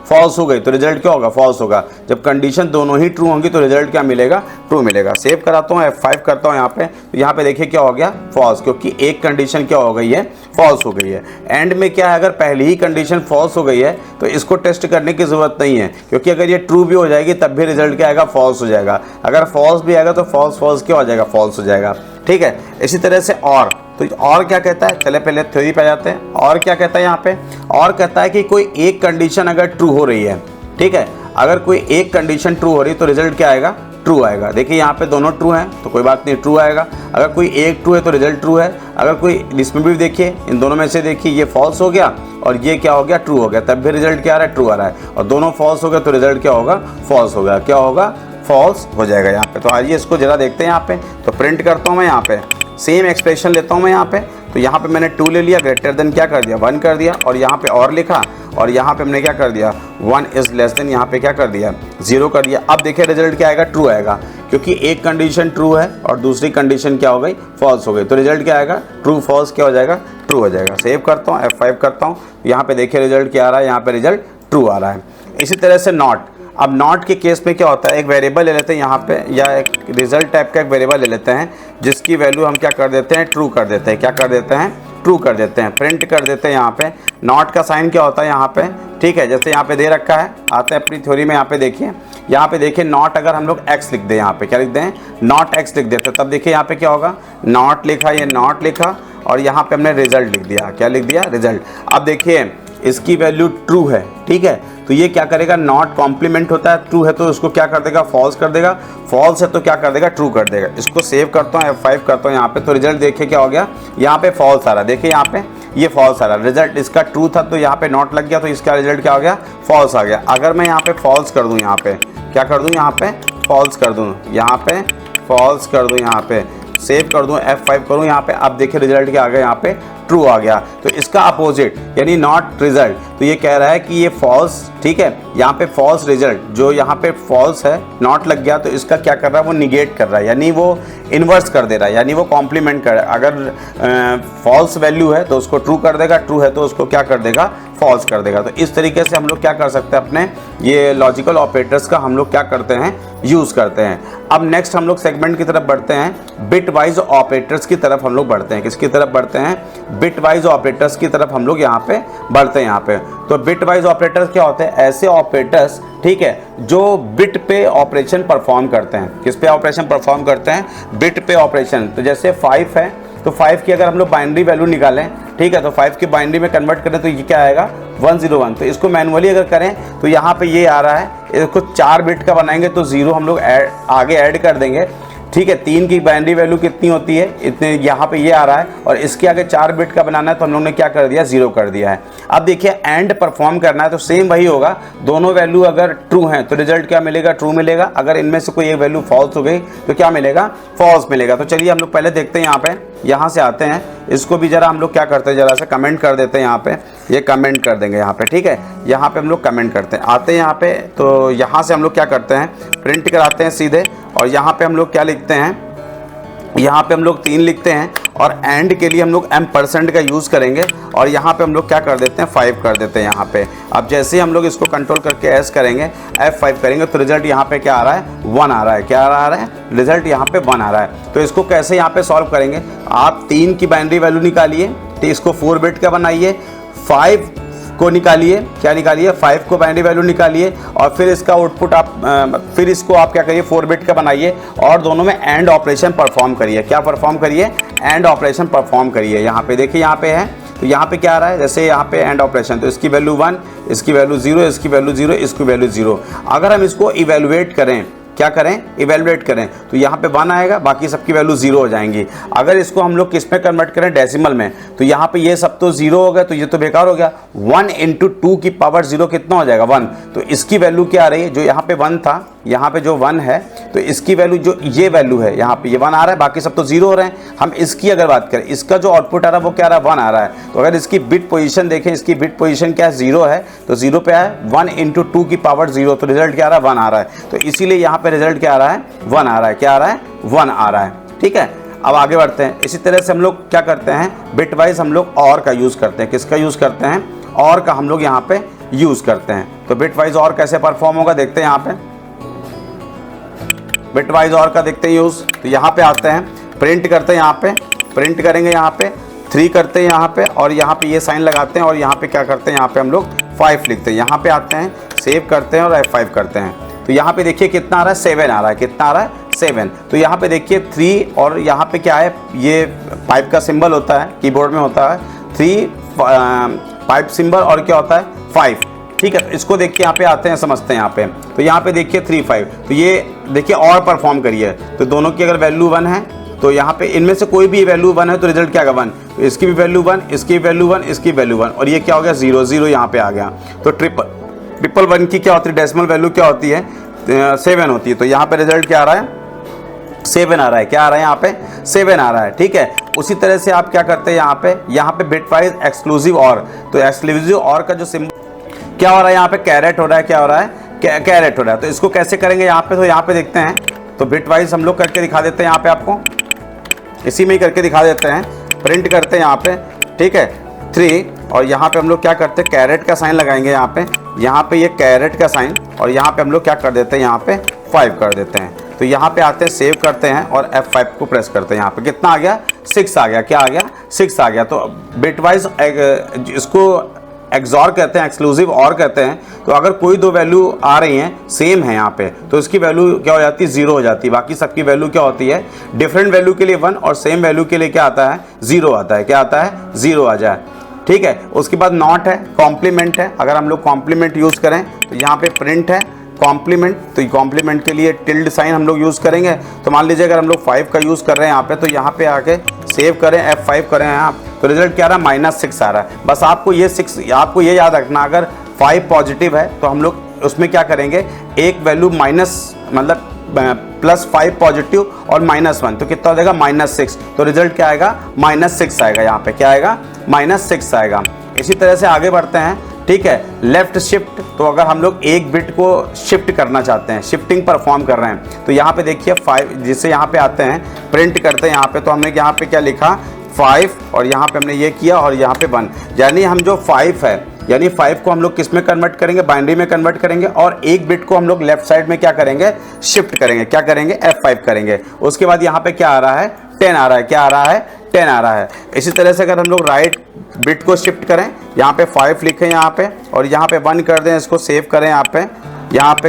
फॉल्स हो गई तो रिजल्ट क्या होगा, फॉल्स होगा। जब कंडीशन दोनों ही ट्रू होंगी तो रिजल्ट क्या मिलेगा, ट्रू मिलेगा। सेव कराता हूँ, F5 करता हूँ यहाँ पे, तो यहाँ पे देखिए क्या हो गया, फॉल्स, क्योंकि एक कंडीशन क्या हो गई है, फॉल्स हो गई है। एंड में क्या है, अगर पहली ही कंडीशन फॉल्स हो गई है तो इसको टेस्ट करने की ज़रूरत नहीं है, क्योंकि अगर ये ट्रू भी हो जाएगी तब भी रिजल्ट क्या आएगा, फॉल्स हो जाएगा। अगर फॉल्स भी आएगा तो फॉल्स क्या हो जाएगा, फॉल्स हो जाएगा, ठीक है। इसी तरह से और क्या कहता है, चले पहले थ्योरी पे जाते हैं। और क्या कहता है यहाँ पे, और कहता है कि कोई एक कंडीशन अगर ट्रू हो रही है, ठीक है, अगर कोई एक कंडीशन ट्रू हो रही है तो रिजल्ट क्या आएगा, ट्रू आएगा। देखिए यहाँ पे दोनों ट्रू हैं तो कोई बात नहीं, ट्रू आएगा। अगर कोई एक ट्रू है तो रिजल्ट ट्रू है। अगर कोई इसमें भी देखिए, इन दोनों में से देखिए ये फॉल्स हो गया और ये क्या हो गया, ट्रू हो गया, तब भी रिजल्ट क्या आ रहा है, ट्रू आ रहा है। और दोनों फॉल्स हो गए तो रिजल्ट क्या होगा, फॉल्स होगा, क्या होगा, फॉल्स हो जाएगा यहाँ पे। तो आइए इसको जरा देखते हैं यहाँ पे। तो प्रिंट करता हूँ मैं यहाँ पे, सेम एक्सप्रेशन लेता हूँ मैं यहाँ पे। तो यहाँ पे मैंने 2 ले लिया, ग्रेटर देन क्या कर दिया, 1 कर दिया, और यहाँ पे और लिखा, और यहाँ पे हमने क्या कर दिया, 1 इज़ लेस देन, यहाँ पे क्या कर दिया, 0 कर दिया। अब देखिए रिजल्ट क्या आएगा, ट्रू आएगा, क्योंकि एक कंडीशन ट्रू है और दूसरी कंडीशन क्या हो गई, फॉल्स हो गई। तो रिजल्ट क्या आएगा, ट्रू फॉल्स क्या हो जाएगा, ट्रू हो जाएगा। सेव करता हूँ, F5 करता हूँ, यहाँ पे देखिए रिजल्ट क्या आ रहा है, यहाँ पे रिजल्ट ट्रू आ रहा है। इसी तरह से नॉट। अब नॉट के केस में क्या होता है, एक वेरिएबल ले लेते हैं यहाँ पे, या एक रिजल्ट टाइप का एक वेरिएबल ले लेते हैं जिसकी वैल्यू हम क्या कर देते हैं, ट्रू कर देते हैं। क्या कर देते हैं, ट्रू कर देते हैं, प्रिंट कर देते हैं यहाँ पे। नॉट का साइन क्या होता है यहाँ पे, ठीक है, जैसे यहाँ पे दे रखा है, आते हैं अपनी थ्योरी में, यहाँ पे देखिए, यहाँ पे देखिए नॉट अगर हम लोग x लिख दें, यहाँ पे क्या लिख दें, नॉट x लिख देते, तब देखिए यहाँ पे क्या होगा, नॉट लिखा, ये नॉट लिखा, और यहाँ पे हमने रिजल्ट लिख दिया, क्या लिख दिया, रिजल्ट। अब देखिए इसकी वैल्यू ट्रू है, ठीक है, तो ये क्या करेगा, नॉट कॉम्प्लीमेंट होता है, ट्रू है तो उसको क्या कर देगा, फॉल्स कर देगा, फॉल्स है तो क्या कर देगा, ट्रू कर देगा। इसको सेव करता हूँ, F5 करता हूँ यहाँ पे। तो रिजल्ट देखिए क्या हो गया, यहाँ पे फॉल्स आ रहा है, देखिए यहाँ पे ये फॉल्स आ रहा है। रिजल्ट इसका ट्रू था तो यहाँ पे नॉट लग गया, तो इसका रिजल्ट क्या हो गया, फॉल्स आ गया। अगर मैं यहाँ पे फॉल्स कर दूँ, यहाँ पे क्या कर दूँ, यहाँ पे फॉल्स कर दूँ, यहाँ पे फॉल्स कर दूँ, यहाँ पे सेव कर दूँ, F5 करूँ यहाँ पे। अब देखिए रिजल्ट क्या आ गया, यहाँ पे ट्रू आ गया। तो इसका अपोजिट यानी नॉट रिजल्ट, तो ये कह रहा है कि ये फॉल्स, ठीक है, यहाँ पे फॉल्स रिजल्ट, जो यहाँ पे फॉल्स है, नॉट लग गया, तो इसका क्या कर रहा है, वो निगेट कर रहा है, यानी वो इन्वर्स कर दे रहा है, यानी वो कॉम्प्लीमेंट कर रहा है। अगर फॉल्स वैल्यू है तो उसको ट्रू कर देगा, ट्रू है तो उसको क्या कर देगा, फॉल्स कर देगा। तो इस तरीके से हम लोग क्या कर सकते हैं, अपने ये लॉजिकल ऑपरेटर्स का हम लोग क्या करते हैं, यूज़ करते हैं। अब नेक्स्ट हम लोग सेगमेंट की तरफ बढ़ते हैं, बिट वाइज ऑपरेटर्स की तरफ हम लोग बढ़ते हैं। किसकी तरफ बढ़ते हैं, बिट वाइज ऑपरेटर्स की तरफ हम लोग यहाँ पे बढ़ते हैं। यहाँ पे तो बिट वाइज ऑपरेटर्स क्या होते हैं, ऐसे ऑपरेटर्स, ठीक है, जो बिट पे ऑपरेशन परफॉर्म करते हैं। किस पे ऑपरेशन परफॉर्म करते हैं, बिट पे ऑपरेशन। तो जैसे 5 है तो 5 की अगर हम लोग बाइनरी वैल्यू निकालें, ठीक है, तो 5 की बाइनरी में कन्वर्ट करें तो ये क्या आएगा, 101। तो इसको मैनुअली अगर करें तो यहाँ पे ये आ रहा है, इसको 4 बिट का बनाएंगे तो 0 हम लोग आगे ऐड कर देंगे, ठीक है। 3 की बाइनरी वैल्यू कितनी होती है, इतने, यहाँ पे ये आ रहा है, और इसके आगे 4 बिट का बनाना है तो हम लोग ने क्या कर दिया, 0 कर दिया है। अब देखिए एंड परफॉर्म करना है तो सेम वही होगा, दोनों वैल्यू अगर ट्रू हैं तो रिजल्ट क्या मिलेगा, ट्रू मिलेगा। अगर इनमें से कोई एक वैल्यू फॉल्स हो गई तो क्या मिलेगा, फॉल्स मिलेगा। तो चलिए हम लोग पहले देखते हैं, यहाँ पे, यहाँ से आते हैं, इसको भी जरा हम लोग क्या करते हैं, जरा सा कमेंट कर देते हैं यहाँ पे, ये कमेंट कर देंगे यहाँ पे, ठीक है। यहाँ पे हम लोग कमेंट करते हैं, आते हैं यहाँ पे, तो यहाँ से हम लोग क्या करते हैं, प्रिंट कराते हैं सीधे, और यहाँ पे हम लोग क्या लिखते हैं, यहाँ पे हम लोग 3 लिखते हैं, और एंड के लिए हम लोग M% का यूज़ करेंगे, और यहाँ पे हम लोग क्या कर देते हैं, 5 कर देते हैं यहाँ पे। अब जैसे ही हम लोग इसको कंट्रोल करके S करेंगे, F5 करेंगे, तो रिजल्ट यहाँ पे क्या आ रहा है, 1 आ रहा है। क्या आ रहा है, रिजल्ट यहाँ पे 1 आ रहा है। तो इसको कैसे यहाँ पे सॉल्व करेंगे, आप 3 की बाइनरी वैल्यू निकालिए, तो इसको 4 बिट का बनाइए, 5 को निकालिए, क्या निकालिए 5 को बाइनरी वैल्यू निकालिए और फिर इसका आउटपुट आप फिर इसको आप क्या करिए 4 बिट का बनाइए और दोनों में एंड ऑपरेशन परफॉर्म करिए। क्या परफॉर्म करिए? एंड ऑपरेशन परफॉर्म करिए। यहाँ पे देखिए, यहाँ पे है तो यहाँ पे क्या आ रहा है, जैसे यहाँ पे एंड ऑपरेशन, तो इसकी वैल्यू 1, इसकी वैल्यू 0, इसकी वैल्यू 0, इसकी वैल्यू 0। अगर हम इसको इवेलुएट करें, क्या करें, इवेलुएट करें, तो यहाँ पे 1 आएगा, बाकी सबकी वैल्यू 0 हो जाएंगी। अगर इसको हम लोग किस में कन्वर्ट करें, डेसिमल में, तो यहाँ पे ये सब तो 0 हो गया, तो ये तो बेकार हो गया। 1 × 2 की पावर 0 कितना हो जाएगा, 1। तो इसकी वैल्यू क्या आ रही है, जो यहाँ पे 1 था, यहाँ पे जो 1 है, तो इसकी वैल्यू जो ये वैल्यू है, यहाँ पे ये 1 आ रहा है, बाकी सब तो 0 हो रहे हैं। हम इसकी अगर बात करें, इसका जो आउटपुट आ रहा है वो क्या आ रहा है, 1 आ रहा है। तो अगर इसकी बिट पोजीशन देखें, इसकी बिट पोजीशन क्या है, 0 है, तो 0 पे है 1 × 2 की पावर 0, तो रिजल्ट क्या आ रहा है, 1 आ रहा है। तो इसीलिए यहाँ पे रिजल्ट क्या आ रहा है, 1 आ रहा है। क्या आ रहा है, 1 आ रहा है। ठीक है, अब आगे बढ़ते हैं। इसी तरह से हम लोग क्या करते हैं, बिट वाइज हम लोग और का यूज़ करते हैं। किसका यूज़ करते हैं, और का हम लोग यहाँ पे यूज़ करते हैं। तो बिट वाइज और कैसे परफॉर्म होगा देखते हैं। यहाँ पे बिट वाइज और का देखते हैं यूज़। तो यहाँ पे आते हैं, प्रिंट करते हैं, यहाँ पे प्रिंट करेंगे, यहाँ पे 3 करते हैं यहाँ पे, और यहाँ पे ये साइन लगाते हैं और यहाँ पे क्या करते हैं, यहाँ पे हम लोग 5 लिखते हैं। यहाँ पे आते हैं, सेव करते हैं और F5 करते हैं। तो यहाँ पे देखिए कितना आ रहा है, 7 आ रहा है। कितना आ रहा है, 7। तो यहाँ पे देखिए 3 और यहाँ पे क्या है, ये पाइप का सिंबल होता है, कीबोर्ड में होता है 3 पाइप सिंबल, और क्या होता है 5। ठीक है, तो इसको देख के यहाँ पे आते हैं, समझते हैं यहाँ पे। तो यहाँ पे देखिए 3 5, तो ये देखिए और परफॉर्म करिए। तो दोनों की अगर वैल्यू 1 है, तो यहाँ पे इनमें से कोई भी वैल्यू 1 है तो रिजल्ट क्या आएगा, 1। तो इसकी भी वैल्यू 1, इसकी वैल्यू 1, इसकी वैल्यू 1, और ये क्या हो गया, 0 0 यहाँ पे आ गया। तो ट्रिपल 1 की क्या होती है, डेसिमल वैल्यू क्या होती है, 7 होती है। तो यहाँ पे रिजल्ट क्या आ रहा है, 7 आ रहा है। क्या आ रहा है, यहाँ पे 7 आ रहा है। ठीक है, उसी तरह से आप क्या करते हैं, यहाँ पे बिट वाइज एक्सक्लूसिव और, तो एक्सक्लूसिव और का जो सिंबल क्या हो रहा है, यहाँ पे कैरेट हो रहा है। क्या हो रहा है, कैरेट हो रहा है। तो इसको कैसे करेंगे यहाँ पे, तो यहाँ पे देखते हैं। तो बिट वाइज हम लोग करके दिखा देते हैं, यहाँ पे आपको इसी में ही करके दिखा देते हैं। प्रिंट करते हैं यहाँ पे, ठीक है 3, और यहाँ पे हम लोग क्या करते हैं, कैरेट का साइन लगाएंगे यहाँ पे ये कैरेट का साइन, और यहाँ पे हम लोग क्या कर देते हैं, यहाँ पे 5 कर देते हैं। तो यहाँ पे आते हैं, सेव करते हैं और F5 को प्रेस करते हैं। यहाँ पे कितना आ गया, 6 आ गया। क्या आ गया, 6 आ गया। तो बिट वाइज इसको एक्सॉर कहते हैं, एक्सक्लूसिव और कहते हैं। तो अगर कोई दो वैल्यू आ रही हैं, सेम है यहाँ पे, तो इसकी वैल्यू क्या हो जाती है, 0 हो जाती है। बाकी सबकी वैल्यू क्या होती है, डिफरेंट वैल्यू के लिए 1 और सेम वैल्यू के लिए क्या आता है, 0 आता है। क्या आता है, 0 आ जाए। ठीक है, उसके बाद नॉट है, कॉम्प्लीमेंट है। अगर हम लोग कॉम्प्लीमेंट यूज़ करें तो यहाँ पे प्रिंट है कॉम्प्लीमेंट, तो कॉम्प्लीमेंट के लिए टिल्ड साइन हम लोग यूज़ करेंगे। तो मान लीजिए अगर हम लोग 5 का यूज़ कर रहे हैं यहाँ पे, तो यहाँ पे आके सेव करें, F5 करें आप, तो रिजल्ट क्या आ रहा है, -6 आ रहा है। बस आपको ये याद रखना, अगर 5 पॉजिटिव है तो हम लोग उसमें क्या करेंगे, एक वैल्यू मतलब +5 पॉजिटिव और -1, तो कितना हो जाएगा, -6। तो रिजल्ट क्या आएगा, -6 आएगा। यहाँ पे क्या आएगा, -6 आएगा। इसी तरह से आगे बढ़ते हैं। ठीक है, लेफ्ट शिफ्ट, तो अगर हम लोग एक बिट को शिफ्ट करना चाहते हैं, शिफ्टिंग परफॉर्म कर रहे हैं, तो यहाँ पे देखिए 5, जिससे यहाँ पे आते हैं, प्रिंट करते हैं यहाँ पे, तो हमने यहाँ पे क्या लिखा, 5, और यहाँ पे हमने ये किया, और यहाँ पे 1, यानी हम जो 5 है, यानी 5 को हम लोग किस में कन्वर्ट करेंगे, बाइनरी में कन्वर्ट करेंगे, और एक बिट को हम लोग लेफ्ट साइड में क्या करेंगे, शिफ्ट करेंगे। क्या करेंगे, F5 करेंगे। उसके बाद यहाँ पे क्या आ रहा है, 10 आ रहा है। क्या आ रहा है, 10 आ रहा है। इसी तरह से अगर हम लोग राइट बिट को शिफ्ट करें, यहाँ पे 5 लिखें यहाँ पे, और यहाँ पे 1 कर दें, इसको सेव करें यहाँ पे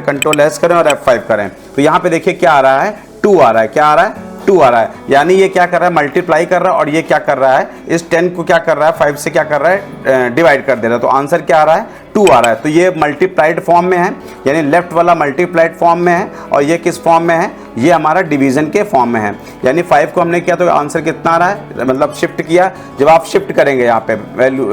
Ctrl+S करें और F5 करें, तो यहाँ पे देखिए क्या आ रहा है, 2 आ रहा है। क्या आ रहा है, 2 आ रहा है। यानी ये क्या कर रहा है, मल्टीप्लाई कर रहा है, और ये क्या कर रहा है, इस 10 को क्या कर रहा है, 5 से क्या कर रहा है, डिवाइड कर दे रहा है। तो आंसर क्या आ रहा है, 2 आ रहा है। तो ये मल्टीप्लाइड फॉर्म में है, यानी लेफ्ट वाला मल्टीप्लाइड फॉर्म में है, और ये किस फॉर्म में है, ये हमारा डिवीजन के फॉर्म में है। यानी 5 को हमने किया तो आंसर कितना आ रहा है, मतलब शिफ्ट किया। जब आप शिफ्ट करेंगे यहाँ पे वैल्यू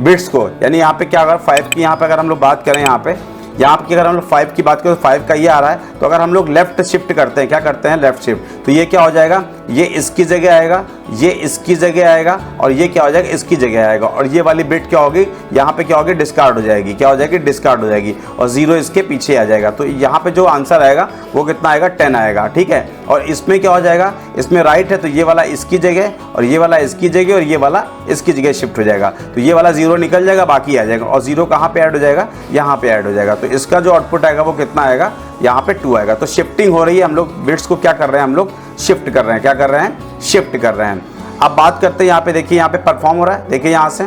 बिट्स को, यानी यहाँ पे क्या, अगर 5 की यहाँ पे अगर हम लोग बात करें, यहाँ पे अगर हम लोग 5 की बात करें तो 5 का ये आ रहा है। तो अगर हम लोग लेफ्ट शिफ्ट करते हैं, क्या करते हैं, लेफ्ट शिफ्ट, तो ये क्या हो जाएगा, ये इसकी जगह आएगा, ये इसकी जगह आएगा, और ये क्या हो जाएगा, इसकी जगह आएगा, और ये वाली बिट क्या होगी, यहाँ पे क्या होगी, डिस्कार्ड हो जाएगी। क्या हो जाएगी, डिस्कार्ड हो जाएगी, और 0 इसके पीछे आ जाएगा। तो यहाँ पे जो आंसर आएगा वो कितना आएगा, 10 आएगा। ठीक है, और इसमें क्या हो जाएगा, इसमें राइट है तो ये वाला इसकी जगह, और ये वाला इसकी जगह, और ये वाला इसकी जगह शिफ्ट हो जाएगा। तो ये वाला 0 निकल जाएगा, बाकी आ जाएगा, और 0 कहाँ पे ऐड हो जाएगा, यहाँ पे ऐड हो जाएगा। तो इसका जो आउटपुट आएगा वो कितना आएगा, यहाँ पे 2 आएगा। तो शिफ्टिंग हो रही है, हम लोग बिट्स को क्या कर रहे हैं, हम लोग शिफ्ट कर रहे हैं। क्या कर रहे हैं, शिफ्ट कर रहे हैं। अब बात करते हैं यहाँ पे, देखिए यहाँ पे परफॉर्म हो रहा है, देखिए यहाँ से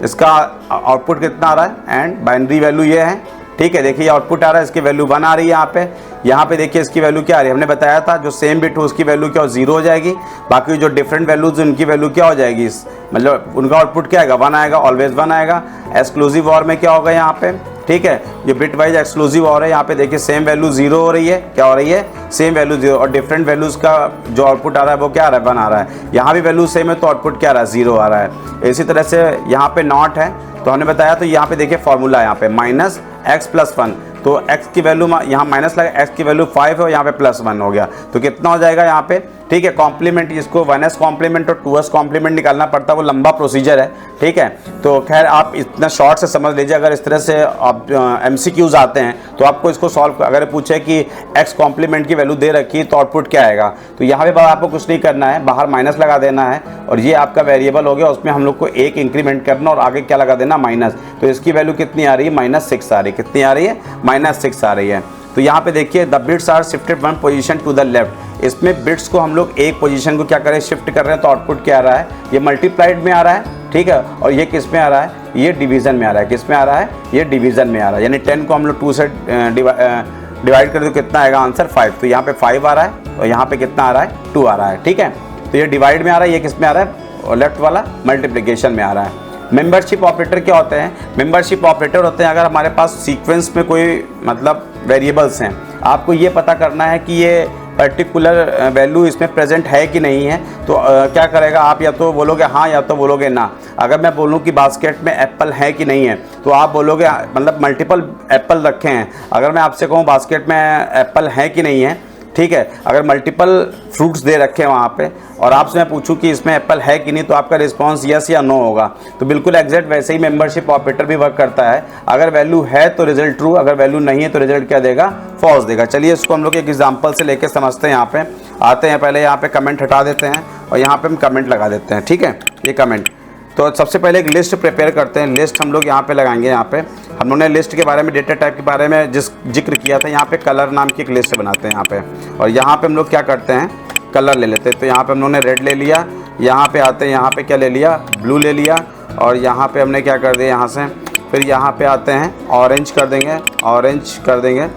इसका आउटपुट कितना आ रहा है, एंड बाइनरी वैल्यू ये है, ठीक है। देखिए आउटपुट आ रहा है, इसकी वैल्यू 1 आ रही है यहाँ पे देखिए इसकी वैल्यू क्या आ रही है, हमने बताया था जो सेम बिट हो उसकी वैल्यू क्या हो, 0 हो जाएगी। बाकी जो डिफरेंट वैल्यूज उनकी वैल्यू क्या हो जाएगी, मतलब उनका आउटपुट क्या आएगा, 1 आएगा, ऑलवेज 1 आएगा। एक्सक्लूसिव और में क्या होगा यहाँ पे, ठीक है, ये बिट वाइज एक्सक्लूसिव और है, यहाँ पे देखिए सेम वैल्यू 0 हो रही है, क्या हो रही है, सेम वैल्यू 0, और डिफरेंट वैल्यूज का जो आउटपुट आ रहा है वो क्या आ रहा है, 1 आ रहा है। यहाँ भी वैल्यू सेम है तो आउटपुट क्या आ रहा है, 0 आ रहा है। इसी तरह से यहाँ पे नॉट है, तो हमने बताया, तो यहाँ पे देखिए फॉर्मूला यहाँ पे -x+1, तो x की वैल्यू यहाँ माइनस लगा, x की वैल्यू 5 है और यहाँ पे +1 हो गया, तो कितना हो जाएगा यहाँ पे, ठीक है। कॉम्प्लीमेंट, इसको 1s कॉम्प्लीमेंट और 2s कॉम्प्लीमेंट निकालना पड़ता है, वो लंबा प्रोसीजर है, ठीक है। तो खैर आप इतना शॉर्ट से समझ लीजिए, अगर इस तरह से आप MCQs आते हैं तो आपको इसको सॉल्व, अगर पूछे कि x कॉम्प्लीमेंट की वैल्यू दे रखी है तो आउटपुट क्या आएगा, तो यहाँ पे आपको कुछ नहीं करना है, बाहर माइनस लगा देना है, और ये आपका वेरिएबल हो गया, उसमें हम लोग को 1 इंक्रीमेंट करना और आगे क्या लगा देना, माइनस। तो इसकी वैल्यू कितनी आ रही है, -6 आ रही है, कितनी आ रही है, -6 आ रही है। तो यहाँ पे देखिए the bits are shifted 1 position to the left, इसमें बिट्स को हम लोग एक पोजीशन को क्या करें, शिफ्ट कर रहे हैं, तो आउटपुट क्या आ रहा है, ये मल्टीप्लाइड में आ रहा है, ठीक है, और ये किस में आ रहा है, ये डिवीजन में आ रहा है, किस में आ रहा है, ये डिवीजन में आ रहा है, यानी 10 को हम लोग 2 से डिवाइड कर दो, कितना आएगा आंसर 5, तो यहाँ पे 5 आ रहा है और यहाँ पे कितना आ रहा है, 2 आ रहा है, ठीक है। तो ये डिवाइड में आ रहा है, ये किस में आ रहा है, लेफ्ट वाला मल्टीप्लिकेशन में आ रहा है। मेंबरशिप ऑपरेटर क्या होते हैं, मेंबरशिप ऑपरेटर होते हैं अगर हमारे पास सीक्वेंस में कोई मतलब वेरिएबल्स हैं, आपको ये पता करना है कि ये पर्टिकुलर वैल्यू इसमें प्रेजेंट है कि नहीं है, तो क्या करेगा आप, या तो बोलोगे हाँ या तो बोलोगे ना। अगर मैं बोलूँ कि बास्केट में एप्पल है कि नहीं है, तो आप बोलोगे मतलब मल्टीपल एप्पल रखे हैं। अगर मैं आपसे कहूँ बास्केट में एप्पल है कि नहीं है, ठीक है, अगर मल्टीपल फ्रूट्स दे रखे हैं वहाँ पे और आपसे मैं पूछूं कि इसमें एप्पल है कि नहीं, तो आपका रिस्पांस यस या नो होगा। तो बिल्कुल एग्जैक्ट वैसे ही मेंबरशिप ऑपरेटर भी वर्क करता है, अगर वैल्यू है तो रिजल्ट ट्रू, अगर वैल्यू नहीं है तो रिजल्ट क्या देगा, फॉल्स देगा। चलिए इसको हम लोग एक एग्जाम्पल से लेके समझते हैं। यहाँ पे आते हैं, पहले यहाँ पे कमेंट हटा देते हैं और यहाँ पे हम कमेंट लगा देते हैं, ठीक है, ये कमेंट। तो सबसे पहले एक लिस्ट प्रिपेयर करते हैं, लिस्ट हम लोग यहाँ पे लगाएंगे। यहाँ पे हम लोगों ने लिस्ट के बारे में, डेटा टाइप के बारे में जिक्र किया था, यहाँ पे कलर नाम की एक लिस्ट बनाते हैं यहाँ पे, और यहाँ पे हम लोग क्या करते हैं, कलर ले लेते हैं। तो यहाँ पे हम लोगों ने रेड ले लिया, यहाँ पे आते हैं, यहाँ पे क्या ले लिया, ब्लू ले लिया, और यहाँ पे हमने क्या कर दिया, यहाँ से फिर यहाँ पे आते हैं, ऑरेंज कर देंगे, ऑरेंज कर देंगे,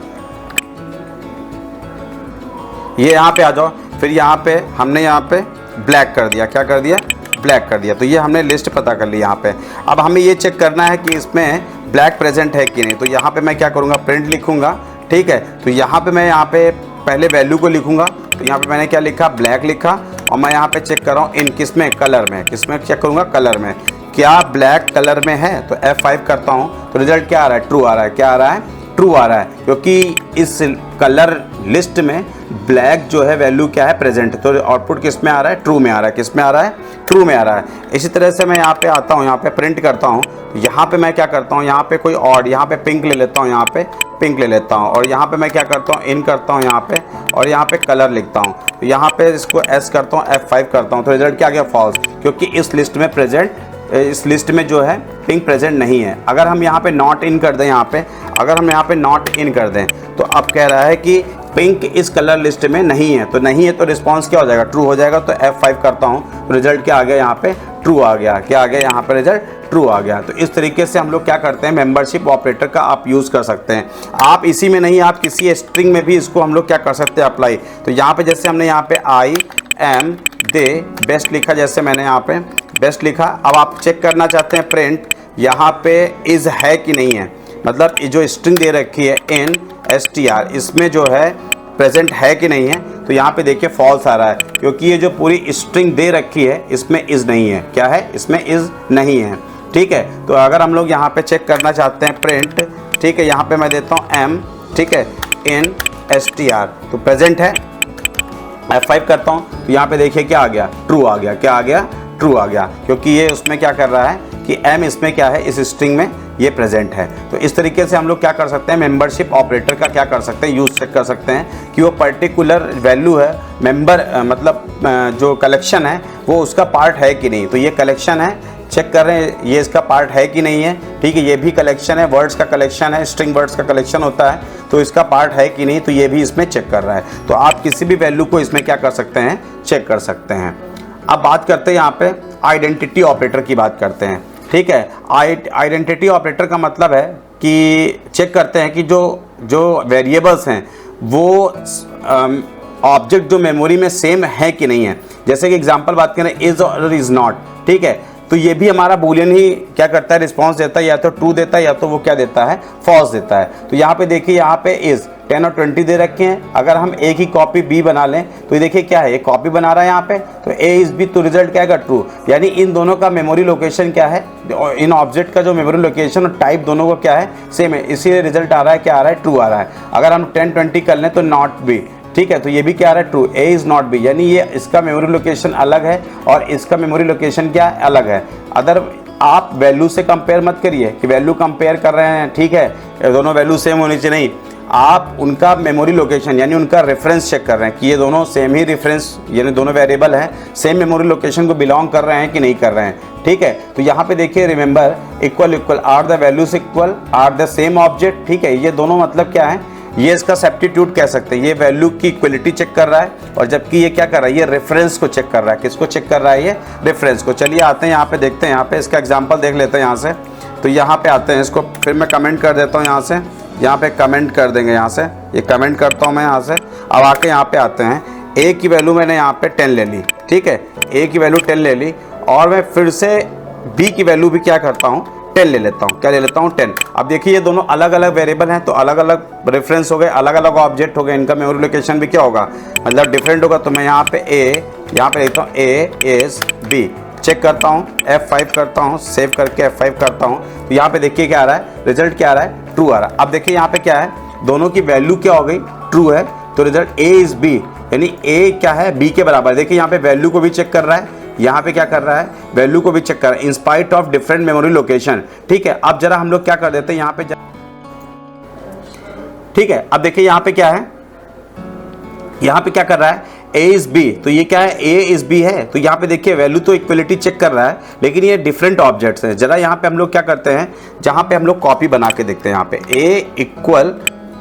ये यहाँ पे आ जाओ। फिर यहाँ पे हमने यहाँ पे ब्लैक कर दिया, क्या कर दिया, ब्लैक कर दिया। तो ये हमने लिस्ट पता कर ली यहाँ पे। अब हमें ये चेक करना है कि इसमें ब्लैक प्रेजेंट है कि नहीं, तो यहाँ पे मैं क्या करूँगा, प्रिंट लिखूँगा, ठीक है। तो यहाँ पे मैं यहाँ पे पहले वैल्यू को लिखूँगा, तो यहाँ पे मैंने क्या लिखा, ब्लैक लिखा, और मैं यहाँ पे चेक कर रहा हूँ इन किस में, कलर में, किस में चेक करूँगा, कलर में, क्या ब्लैक कलर में है, तो F5 करता हूँ, तो रिजल्ट क्या आ रहा है, ट्रू आ रहा है, क्या आ रहा है, ट्रू आ रहा है, क्योंकि इस कलर लिस्ट में ब्लैक जो है वैल्यू क्या है, प्रेजेंट, तो आउटपुट किस में आ रहा है, ट्रू में आ रहा है, किस में आ रहा है, ट्रू में आ रहा है। इसी तरह से मैं यहाँ पे आता हूँ, यहाँ पे प्रिंट करता हूँ, यहाँ पे मैं क्या करता हूँ, यहाँ पे कोई ऑड, यहाँ पे पिंक ले लेता हूँ, यहाँ पे पिंक ले लेता हूँ, और यहाँ पे मैं क्या करता हूँ, इन करता हूँ यहाँ पे, और यहाँ पे कलर लिखता हूँ, तो यहाँ पे इसको S करता हूँ, F5 करता हूँ, तो रिजल्ट क्या आ गया, फॉल्स, क्योंकि इस लिस्ट में प्रेजेंट, इस लिस्ट में जो है पिंक प्रेजेंट नहीं है। अगर हम यहाँ पे नॉट इन कर दें, यहाँ पे अगर हम यहाँ पे नॉट इन कर दें, तो अब कह रहा है कि पिंक इस कलर लिस्ट में नहीं है, तो नहीं है तो रिस्पांस क्या हो जाएगा, ट्रू हो जाएगा। तो F5 करता हूँ, तो रिजल्ट क्या आ गया, यहाँ पे ट्रू आ गया, क्या आ गया, यहाँ पे रिजल्ट ट्रू आ गया। तो इस तरीके से हम लोग क्या करते हैं, मेंबरशिप ऑपरेटर का आप यूज़ कर सकते हैं। आप इसी में नहीं, आप किसी स्ट्रिंग में भी इसको हम लोग क्या कर सकते हैं, अप्लाई। तो यहाँ पे जैसे हमने यहाँ पे आई एम दे बेस्ट लिखा, जैसे मैंने यहाँ पे बेस्ट लिखा, अब आप चेक करना चाहते हैं प्रिंट यहाँ पे इज़ है कि नहीं है, मतलब ये जो स्ट्रिंग दे रखी है इन str, इसमें जो है प्रेजेंट है कि नहीं है, तो यहाँ पे देखिए फॉल्स आ रहा है, क्योंकि ये जो पूरी स्ट्रिंग दे रखी है इसमें इज़ नहीं है, क्या है, इसमें इज़ नहीं है, ठीक है। तो अगर हम लोग यहाँ पे चेक करना चाहते हैं प्रिंट, ठीक है, यहाँ पे मैं देता हूँ एम, ठीक है, इन str, तो प्रेजेंट है, F5 करता हूँ, तो यहाँ पे देखिए क्या आ गया, ट्रू आ गया, क्या आ गया, ट्रू आ गया, क्योंकि ये उसमें क्या कर रहा है कि m इसमें क्या है, इस स्ट्रिंग में ये प्रेजेंट है। तो इस तरीके से हम लोग क्या कर सकते हैं, मेंबरशिप ऑपरेटर का क्या कर सकते हैं, यूज चेक कर सकते हैं कि वो पर्टिकुलर वैल्यू है, मेंबर मतलब जो कलेक्शन है वो उसका पार्ट है कि नहीं। तो ये कलेक्शन है, चेक कर रहे हैं ये इसका पार्ट है कि नहीं है, ठीक है। ये भी कलेक्शन है, वर्ड्स का कलेक्शन है, स्ट्रिंग वर्ड्स का कलेक्शन होता है, तो इसका पार्ट है कि नहीं, तो ये भी इसमें चेक कर रहा है। तो आप किसी भी वैल्यू को इसमें क्या कर सकते हैं, चेक कर सकते हैं। अब बात करते हैं यहाँ पे आइडेंटिटी ऑपरेटर की बात करते हैं, ठीक है। आइडेंटिटी ऑपरेटर का मतलब है कि चेक करते हैं कि जो वेरिएबल्स हैं वो ऑब्जेक्ट जो मेमोरी में सेम है कि नहीं है। जैसे कि एग्जांपल बात करें इज और इज नॉट, ठीक है, तो ये भी हमारा बूलियन ही क्या करता है, रिस्पांस देता है, या तो ट्रू देता है या तो वो क्या देता है, फॉल्स देता है। तो यहाँ पे देखिए, यहाँ पे इज 10 और 20 दे रखे हैं। अगर हम ए की कॉपी बी बना लें तो ये देखिए क्या है, एक कॉपी बना रहा है यहाँ पे, तो ए इज बी, तो रिजल्ट क्या आएगा, ट्रू। यानी इन दोनों का मेमोरी लोकेशन क्या है, इन ऑब्जेक्ट का जो मेमोरी लोकेशन और टाइप दोनों को क्या है, सेम है, इसीलिए रिजल्ट आ रहा है क्या आ रहा है, ट्रू आ रहा है। अगर हम 10 20 कर लें तो नॉट बी, ठीक है, तो ये भी क्या आ रहा है, true. A is not be, यानी ये इसका मेमोरी लोकेशन अलग है और इसका मेमोरी लोकेशन क्या है, अलग है। अदर आप वैल्यू से कंपेयर मत करिए कि वैल्यू कंपेयर कर रहे हैं, ठीक है, दोनों वैल्यू सेम होनी चाहिए, नहीं, आप उनका मेमोरी लोकेशन यानी उनका रेफरेंस चेक कर रहे हैं कि ये दोनों सेम ही रेफरेंस यानी दोनों वेरिएबल हैं, सेम मेमोरी लोकेशन को बिलोंग कर रहे हैं कि नहीं कर रहे हैं, ठीक है। तो यहाँ पे देखिए, remember equal equal are the values equal are the same object, ठीक है, ये दोनों मतलब क्या है, ये इसका सब्स्टिट्यूट कह सकते हैं, ये वैल्यू की इक्वलिटी चेक कर रहा है, और जबकि ये क्या कर रहा है, ये रेफरेंस को चेक कर रहा है। किसको चेक कर रहा है, ये रेफरेंस को। चलिए आते हैं यहाँ पे, देखते हैं यहाँ पे इसका एग्जांपल देख लेते हैं यहाँ से। तो यहाँ पे आते हैं, इसको फिर मैं कमेंट कर देता हूँ यहाँ से, यहाँ पे कमेंट कर देंगे, यहाँ से ये कमेंट करता हूँ मैं यहाँ से। अब आके यहाँ पे आते हैं, ए की वैल्यू मैंने यहाँ पे 10 ले ली, ठीक है, ए की वैल्यू 10 ले ली, और मैं फिर से बी की वैल्यू भी क्या करता हूँ, 10 ले लेता हूँ। क्या ले लेता हूँ, 10। अब देखिए ये दोनों अलग अलग वेरिएबल हैं, तो अलग अलग रेफरेंस हो गए, अलग अलग ऑब्जेक्ट हो गए, इनका मेमोरी लोकेशन भी क्या होगा, मतलब डिफरेंट होगा। तो मैं यहाँ पे यहाँ पे लिखता हूँ ए इज बी, चेक करता हूँ, F5 करता हूँ, सेव करके F5 करता हूँ, तो यहाँ पे देखिए क्या आ रहा है, रिजल्ट क्या आ रहा है, ट्रू आ रहा है। अब देखिए यहाँ पे क्या है, दोनों की वैल्यू क्या हो गई, ट्रू है, तो रिजल्ट ए इज बी, यानी ए क्या है, बी के बराबर। देखिए यहाँ पे वैल्यू को भी चेक कर रहा है, यहाँ पे क्या कर रहा है, वैल्यू को भी चेक कर रहा है, in spite of different memory location, ठीक है। अब जरा हम लोग क्या कर देते हैं यहाँ पे, ठीक है, अब देखिए यहाँ पे क्या है, यहाँ पे क्या कर रहा है, ए इज बी, तो ये क्या है, ए इज बी है, तो यहाँ पे देखिए वैल्यू तो इक्वलिटी चेक कर रहा है, लेकिन ये डिफरेंट ऑब्जेक्ट्स हैं। जरा यहाँ पे हम लोग क्या करते हैं, जहाँ पे हम लोग कॉपी बना के देखते हैं, यहाँ पे ए इक्वल,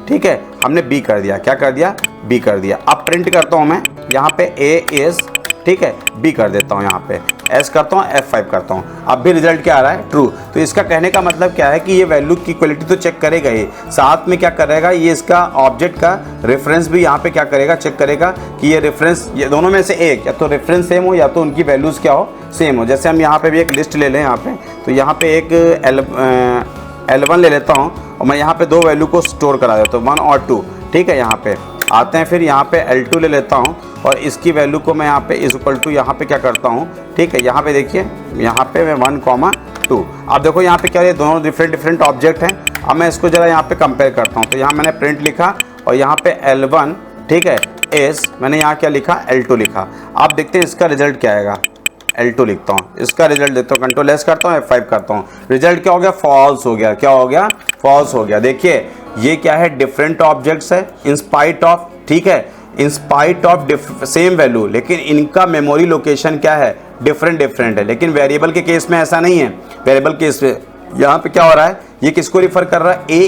ठीक है, हमने बी कर दिया, क्या कर दिया, बी कर दिया। अब प्रिंट करता हूँ मैं, यहाँ पे ए इज, ठीक है, बी कर देता हूँ, यहाँ पे एस करता हूँ, F5 करता हूँ, अब भी रिजल्ट क्या आ रहा है, ट्रू। तो इसका कहने का मतलब क्या है कि ये वैल्यू की क्वालिटी तो चेक करेगा ही, साथ में क्या करेगा, ये इसका ऑब्जेक्ट का रेफरेंस भी यहाँ पे क्या करेगा, चेक करेगा कि ये रेफरेंस, ये दोनों में से एक या तो रेफरेंस सेम हो या तो उनकी वैल्यूज़ क्या हो, सेम हो। जैसे हम यहाँ पे भी एक लिस्ट ले लें यहाँ पे, तो यहाँ पे एक L1 ले लेता हूँ, और मैं यहाँ पे दो वैल्यू को स्टोर करा देता हूँ, 1 और 2, ठीक है। यहाँ पे आते हैं, फिर यहाँ पे L2 ले लेता हूँ, और इसकी वैल्यू को मैं यहाँ पे इज इक्वल टू यहाँ पे क्या करता हूँ, ठीक है, यहाँ पे देखिए, यहाँ पे मैं 1, 2। अब देखो यहाँ पे क्या है, दोनों डिफरेंट ऑब्जेक्ट हैं। अब मैं इसको जरा यहाँ पे कंपेयर करता हूँ, तो यहाँ मैंने प्रिंट लिखा, और यहाँ पे L1, ठीक है, इस मैंने यहाँ क्या लिखा, L2 लिखा। आप देखते हैं इसका रिजल्ट क्या आएगा, L2 लिखता हूँ, इसका रिजल्ट देता हूँ, कंट्रोल एस करता हूँ, F5 करता हूँ, रिजल्ट क्या हो गया, फॉल्स हो गया। क्या हो गया, फॉल्स हो गया। देखिए ये क्या है, डिफरेंट ऑब्जेक्ट्स है, इन स्पाइट ऑफ, ठीक है, in spite of same value, लेकिन इनका मेमोरी लोकेशन क्या है, डिफरेंट है। लेकिन वेरिएबल के केस में ऐसा नहीं है। वेरिएबल केस में यहाँ पे क्या हो रहा है, ये किसको रिफर कर रहा है, ए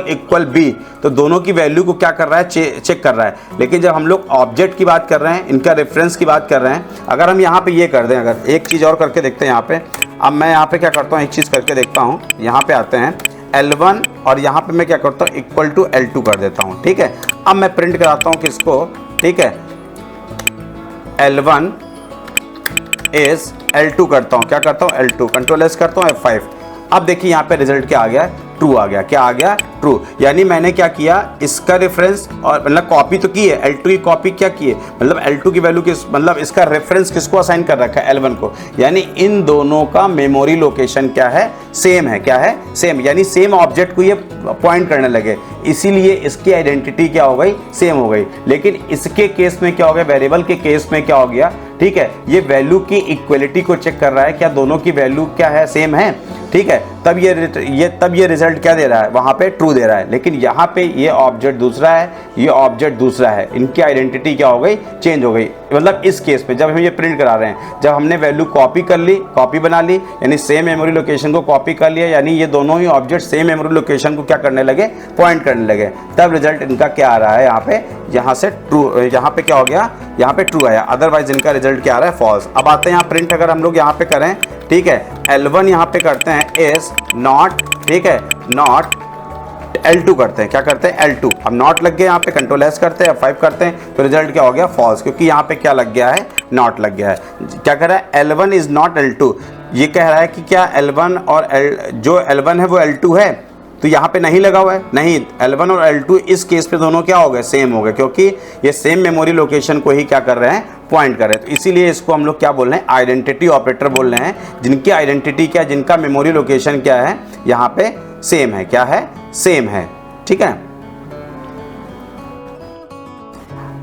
इक्वल बी, तो दोनों की वैल्यू को क्या कर रहा है, चेक कर रहा है। लेकिन जब हम लोग ऑब्जेक्ट की बात कर रहे हैं, इनका रेफरेंस की बात कर रहे हैं, अगर हम यहाँ पे ये कर दें, अगर एक चीज़ और करके देखते हैं यहाँ पे, अब मैं यहाँ पे क्या करता हूँ, एक चीज़ करके देखता हूँ, यहाँ पे आते हैं L1, और यहाँ पे मैं क्या करता हूँ, इक्वल टू L2 कर देता हूँ, ठीक है। अब मैं प्रिंट कराता हूँ किसको, ठीक है, L1 इज L2 करता हूँ, क्या करता हूँ, L2, कंट्रोल एस करता हूँ, F5। अब देखिए यहाँ पे रिजल्ट क्या आ गया, ट्रू आ गया। क्या आ गया, ट्रू। यानी मैंने क्या किया, इसका रेफरेंस और मतलब कॉपी तो की है, L2 की कॉपी क्या की है, मतलब L2 की वैल्यू किस, मतलब इसका रेफरेंस किसको असाइन कर रखा है, L1 को। यानी इन दोनों का मेमोरी लोकेशन क्या है, सेम है। क्या है, सेम, यानी सेम ऑब्जेक्ट को ये पॉइंट करने लगे, इसीलिए इसकी आइडेंटिटी क्या हो गई, सेम हो गई। लेकिन इसके केस में क्या हो गया, वेरिएबल के केस में क्या हो गया, ठीक है, ये वैल्यू की इक्वलिटी को चेक कर रहा है, क्या दोनों की वैल्यू क्या है, सेम है, ठीक है। तब ये रिजल्ट क्या दे रहा है, वहां पे ट्रू ट्रू दे रहा है, लेकिन यहाँ पे ये ऑब्जेक्ट दूसरा है, ये ऑब्जेक्ट दूसरा है, इनकी आइडेंटिटी क्या हो गई, चेंज हो गई। मतलब इस केस में जब हम ये प्रिंट करा रहे हैं, जब हमने वैल्यू कॉपी कर ली, कॉपी बना ली, यानी सेम मेमोरी लोकेशन को कॉपी कर लिया, यानी ये दोनों ही ऑब्जेक्ट सेम मेमोरी लोकेशन को क्या करने लगे, पॉइंट करने लगे, तब रिजल्ट इनका क्या आ रहा है, यहाँ से ट्रू, यहाँ पे क्या हो गया, यहाँ पे ट्रू आया, अदरवाइज इनका रिजल्ट क्या आ रहा है, फॉल्स। अब आते हैं यहाँ प्रिंट, अगर हम लोग यहाँ पे करें, ठीक है, L1 यहाँ पे करते हैं इज नॉट, ठीक है, नॉट L2 करते हैं, क्या करते हैं, L2। अब नॉट लग गया यहाँ पे, कंट्रोल S करते हैं, F5 करते हैं, तो रिजल्ट क्या हो गया, फॉल्स, क्योंकि यहाँ पे क्या लग गया है, नॉट लग गया है। क्या कह रहा है, L1 इज नॉट L2, ये कह रहा है कि क्या L1 और जो L1 है वो L2 है, तो यहाँ पे नहीं लगा हुआ है, नहीं, L1 और L2 इस केस पे दोनों क्या हो गए, सेम हो गए, क्योंकि ये सेम मेमोरी लोकेशन को ही क्या कर रहे हैं, पॉइंट कर रहे हैं। तो इसीलिए इसको हम लोग क्या बोल रहे हैं, आइडेंटिटी ऑपरेटर बोल रहे हैं, जिनकी आइडेंटिटी क्या, जिनका मेमोरी लोकेशन क्या है, यहाँ पे सेम है, क्या है, सेम है, ठीक है।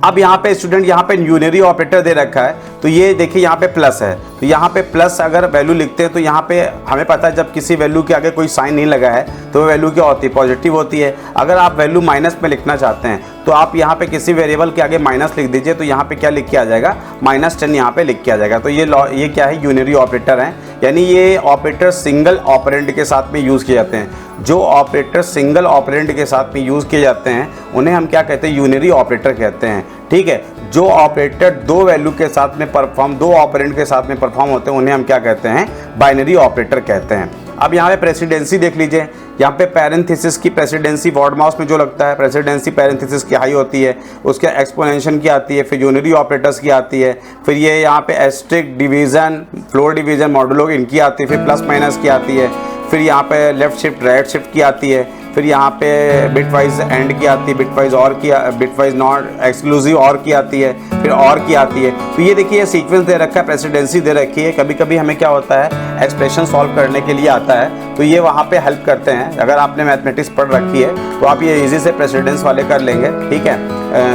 अब यहाँ पे स्टूडेंट, यहाँ पे यूनरी ऑपरेटर दे रखा है, तो ये देखिए यहाँ पे प्लस है, तो यहाँ पे प्लस अगर वैल्यू लिखते हैं तो यहाँ पे हमें पता है जब किसी वैल्यू के आगे कोई साइन नहीं लगा है तो वैल्यू क्या होती है, पॉजिटिव होती है। अगर आप वैल्यू माइनस में लिखना चाहते हैं तो आप यहाँ पे किसी वेरिएबल के आगे माइनस लिख दीजिए, तो यहाँ पे क्या लिख के आ जाएगा, -10 यहाँ पे लिख के आ जाएगा। तो ये क्या है, यूनरी ऑपरेटर है, यानी ये ऑपरेटर सिंगल ऑपरेंड के साथ में यूज़ किए जाते हैं। जो ऑपरेटर सिंगल ऑपरेंड के साथ में यूज़ किए जाते हैं उन्हें हम क्या कहते हैं, यूनरी ऑपरेटर कहते हैं, ठीक है। जो ऑपरेटर दो वैल्यू के साथ में परफॉर्म, दो ऑपरेंड के साथ में परफॉर्म होते हैं, उन्हें हम क्या कहते हैं, बाइनरी ऑपरेटर कहते हैं। अब यहाँ पे प्रेसिडेंसी देख लीजिए, यहाँ पे पैरेंथेसिस की प्रेसिडेंसी वर्ड माउस में जो लगता है, प्रेसिडेंसी पैरेंथेसिस की हाई होती है, उसके एक्सपोनेंशियल की आती है, फिर यूनरी ऑपरेटर्स की आती है, फिर ये यहाँ पे asterisk, division, floor division, modulo इनकी आती है, फिर प्लस माइनस की आती है, फिर यहाँ पे लेफ्ट शिफ्ट राइट शिफ्ट की आती है, फिर यहाँ पे बिट वाइज एंड की आती है, बिट वाइज और की, बिट वाइज नॉट एक्सक्लूसिव और की आती है, फिर और की आती है। तो ये देखिए सीक्वेंस दे रखा है, प्रेसिडेंसी दे रखी है। कभी कभी हमें क्या होता है, एक्सप्रेशन सॉल्व करने के लिए आता है, तो ये वहाँ पे हेल्प करते हैं। अगर आपने मैथमेटिक्स पढ़ रखी है तो आप ये इजी से प्रेसिडेंस वाले कर लेंगे, ठीक है,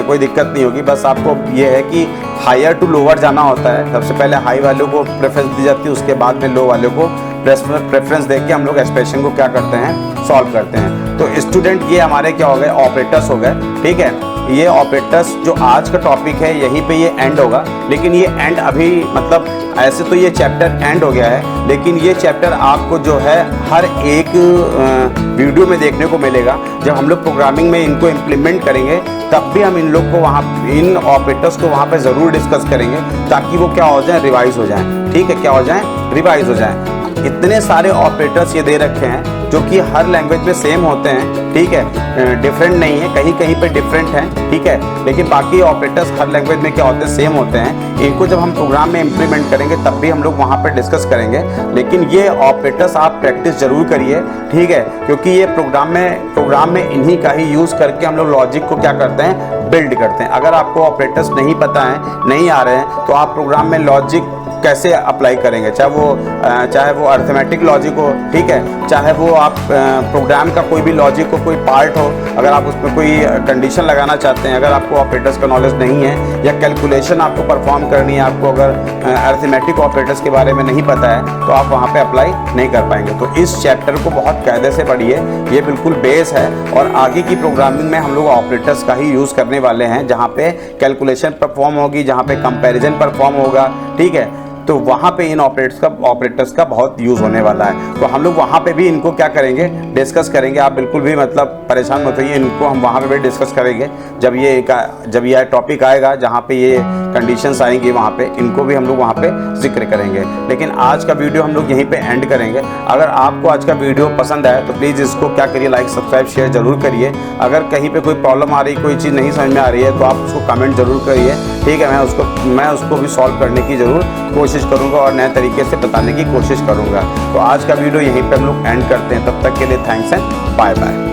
कोई दिक्कत नहीं होगी। बस आपको ये है कि हायर टू लोअर जाना होता है, सबसे पहले हाई वालों को प्रेफरेंस दी जाती है, उसके बाद में लो वालों को प्रेफरेंस दे के हम लोग एक्सप्रेशन को क्या करते हैं, सॉल्व करते हैं। तो स्टूडेंट ये हमारे क्या हो गए, ऑपरेटर्स हो गए, ठीक है। ये ऑपरेटर्स जो आज का टॉपिक है यहीं पे ये एंड होगा, लेकिन ये एंड अभी मतलब ऐसे तो ये चैप्टर एंड हो गया है, लेकिन ये चैप्टर आपको जो है हर एक वीडियो में देखने को मिलेगा। जब हम लोग प्रोग्रामिंग में इनको इम्प्लीमेंट करेंगे तब भी हम इन लोग को वहाँ, इन ऑपरेटर्स को वहाँ पे ज़रूर डिस्कस करेंगे, ताकि वो क्या हो जाए, रिवाइज हो जाए, ठीक है, क्या हो जाए, रिवाइज हो जाए। इतने सारे ऑपरेटर्स ये दे रखे हैं जो कि हर लैंग्वेज में सेम होते हैं, ठीक है, डिफरेंट नहीं है, कहीं कहीं पे डिफरेंट हैं, ठीक है, लेकिन बाकी ऑपरेटर्स हर लैंग्वेज में क्या होते हैं, सेम होते हैं। इनको जब हम प्रोग्राम में इम्प्लीमेंट करेंगे तब भी हम लोग वहाँ पर डिस्कस करेंगे, लेकिन ये ऑपरेटर्स आप प्रैक्टिस जरूर करिए, ठीक है, क्योंकि ये प्रोग्राम में इन्हीं का ही यूज़ करके हम लोग लॉजिक को क्या करते हैं, बिल्ड करते हैं। अगर आपको ऑपरेटर्स नहीं पता है, नहीं आ रहे हैं, तो आप प्रोग्राम में लॉजिक कैसे अप्लाई करेंगे, चाहे वो अर्थमेटिक लॉजिक हो, ठीक है, चाहे वो आप प्रोग्राम का कोई भी लॉजिक हो, कोई पार्ट हो, अगर आप उसमें कोई कंडीशन लगाना चाहते हैं, अगर आपको ऑपरेटर्स का नॉलेज नहीं है या कैलकुलेशन आपको परफॉर्म करनी है, आपको अगर अर्थमेटिक ऑपरेटर्स के बारे में नहीं पता है, तो आप वहाँ पे अप्लाई नहीं कर पाएंगे। तो इस चैप्टर को बहुत कायदे से पढ़िए, ये बिल्कुल बेस है, और आगे की प्रोग्रामिंग में हम लोग ऑपरेटर्स का ही यूज़ करने वाले हैं, जहाँ पे कैलकुलेशन परफॉर्म होगी, जहाँ पे कंपैरिजन परफॉर्म होगा, ठीक है, तो वहाँ पे इन ऑपरेटर्स का बहुत यूज़ होने वाला है। तो हम लोग वहाँ पे भी इनको क्या करेंगे, डिस्कस करेंगे। आप बिल्कुल भी मतलब परेशान मत होइए, इनको हम वहाँ पे भी डिस्कस करेंगे। जब ये टॉपिक आएगा जहाँ पे ये कंडीशंस आएंगी, वहाँ पे इनको भी हम लोग वहाँ पे जिक्र करेंगे। लेकिन आज का वीडियो हम लोग यहीं पे एंड करेंगे। अगर आपको आज का वीडियो पसंद आए तो प्लीज़ इसको क्या करिए, लाइक सब्सक्राइब शेयर जरूर करिए। अगर कहीं पे कोई प्रॉब्लम आ रही, कोई चीज़ नहीं समझ में आ रही है, तो आप उसको कमेंट जरूर करिए, ठीक है। मैं उसको भी सॉल्व करने की ज़रूर कोशिश करूँगा और नए तरीके से बताने की कोशिश करूँगा। तो आज का वीडियो यहीं पर हम लोग एंड करते हैं। तब तक के लिए थैंक्स एंड बाय बाय।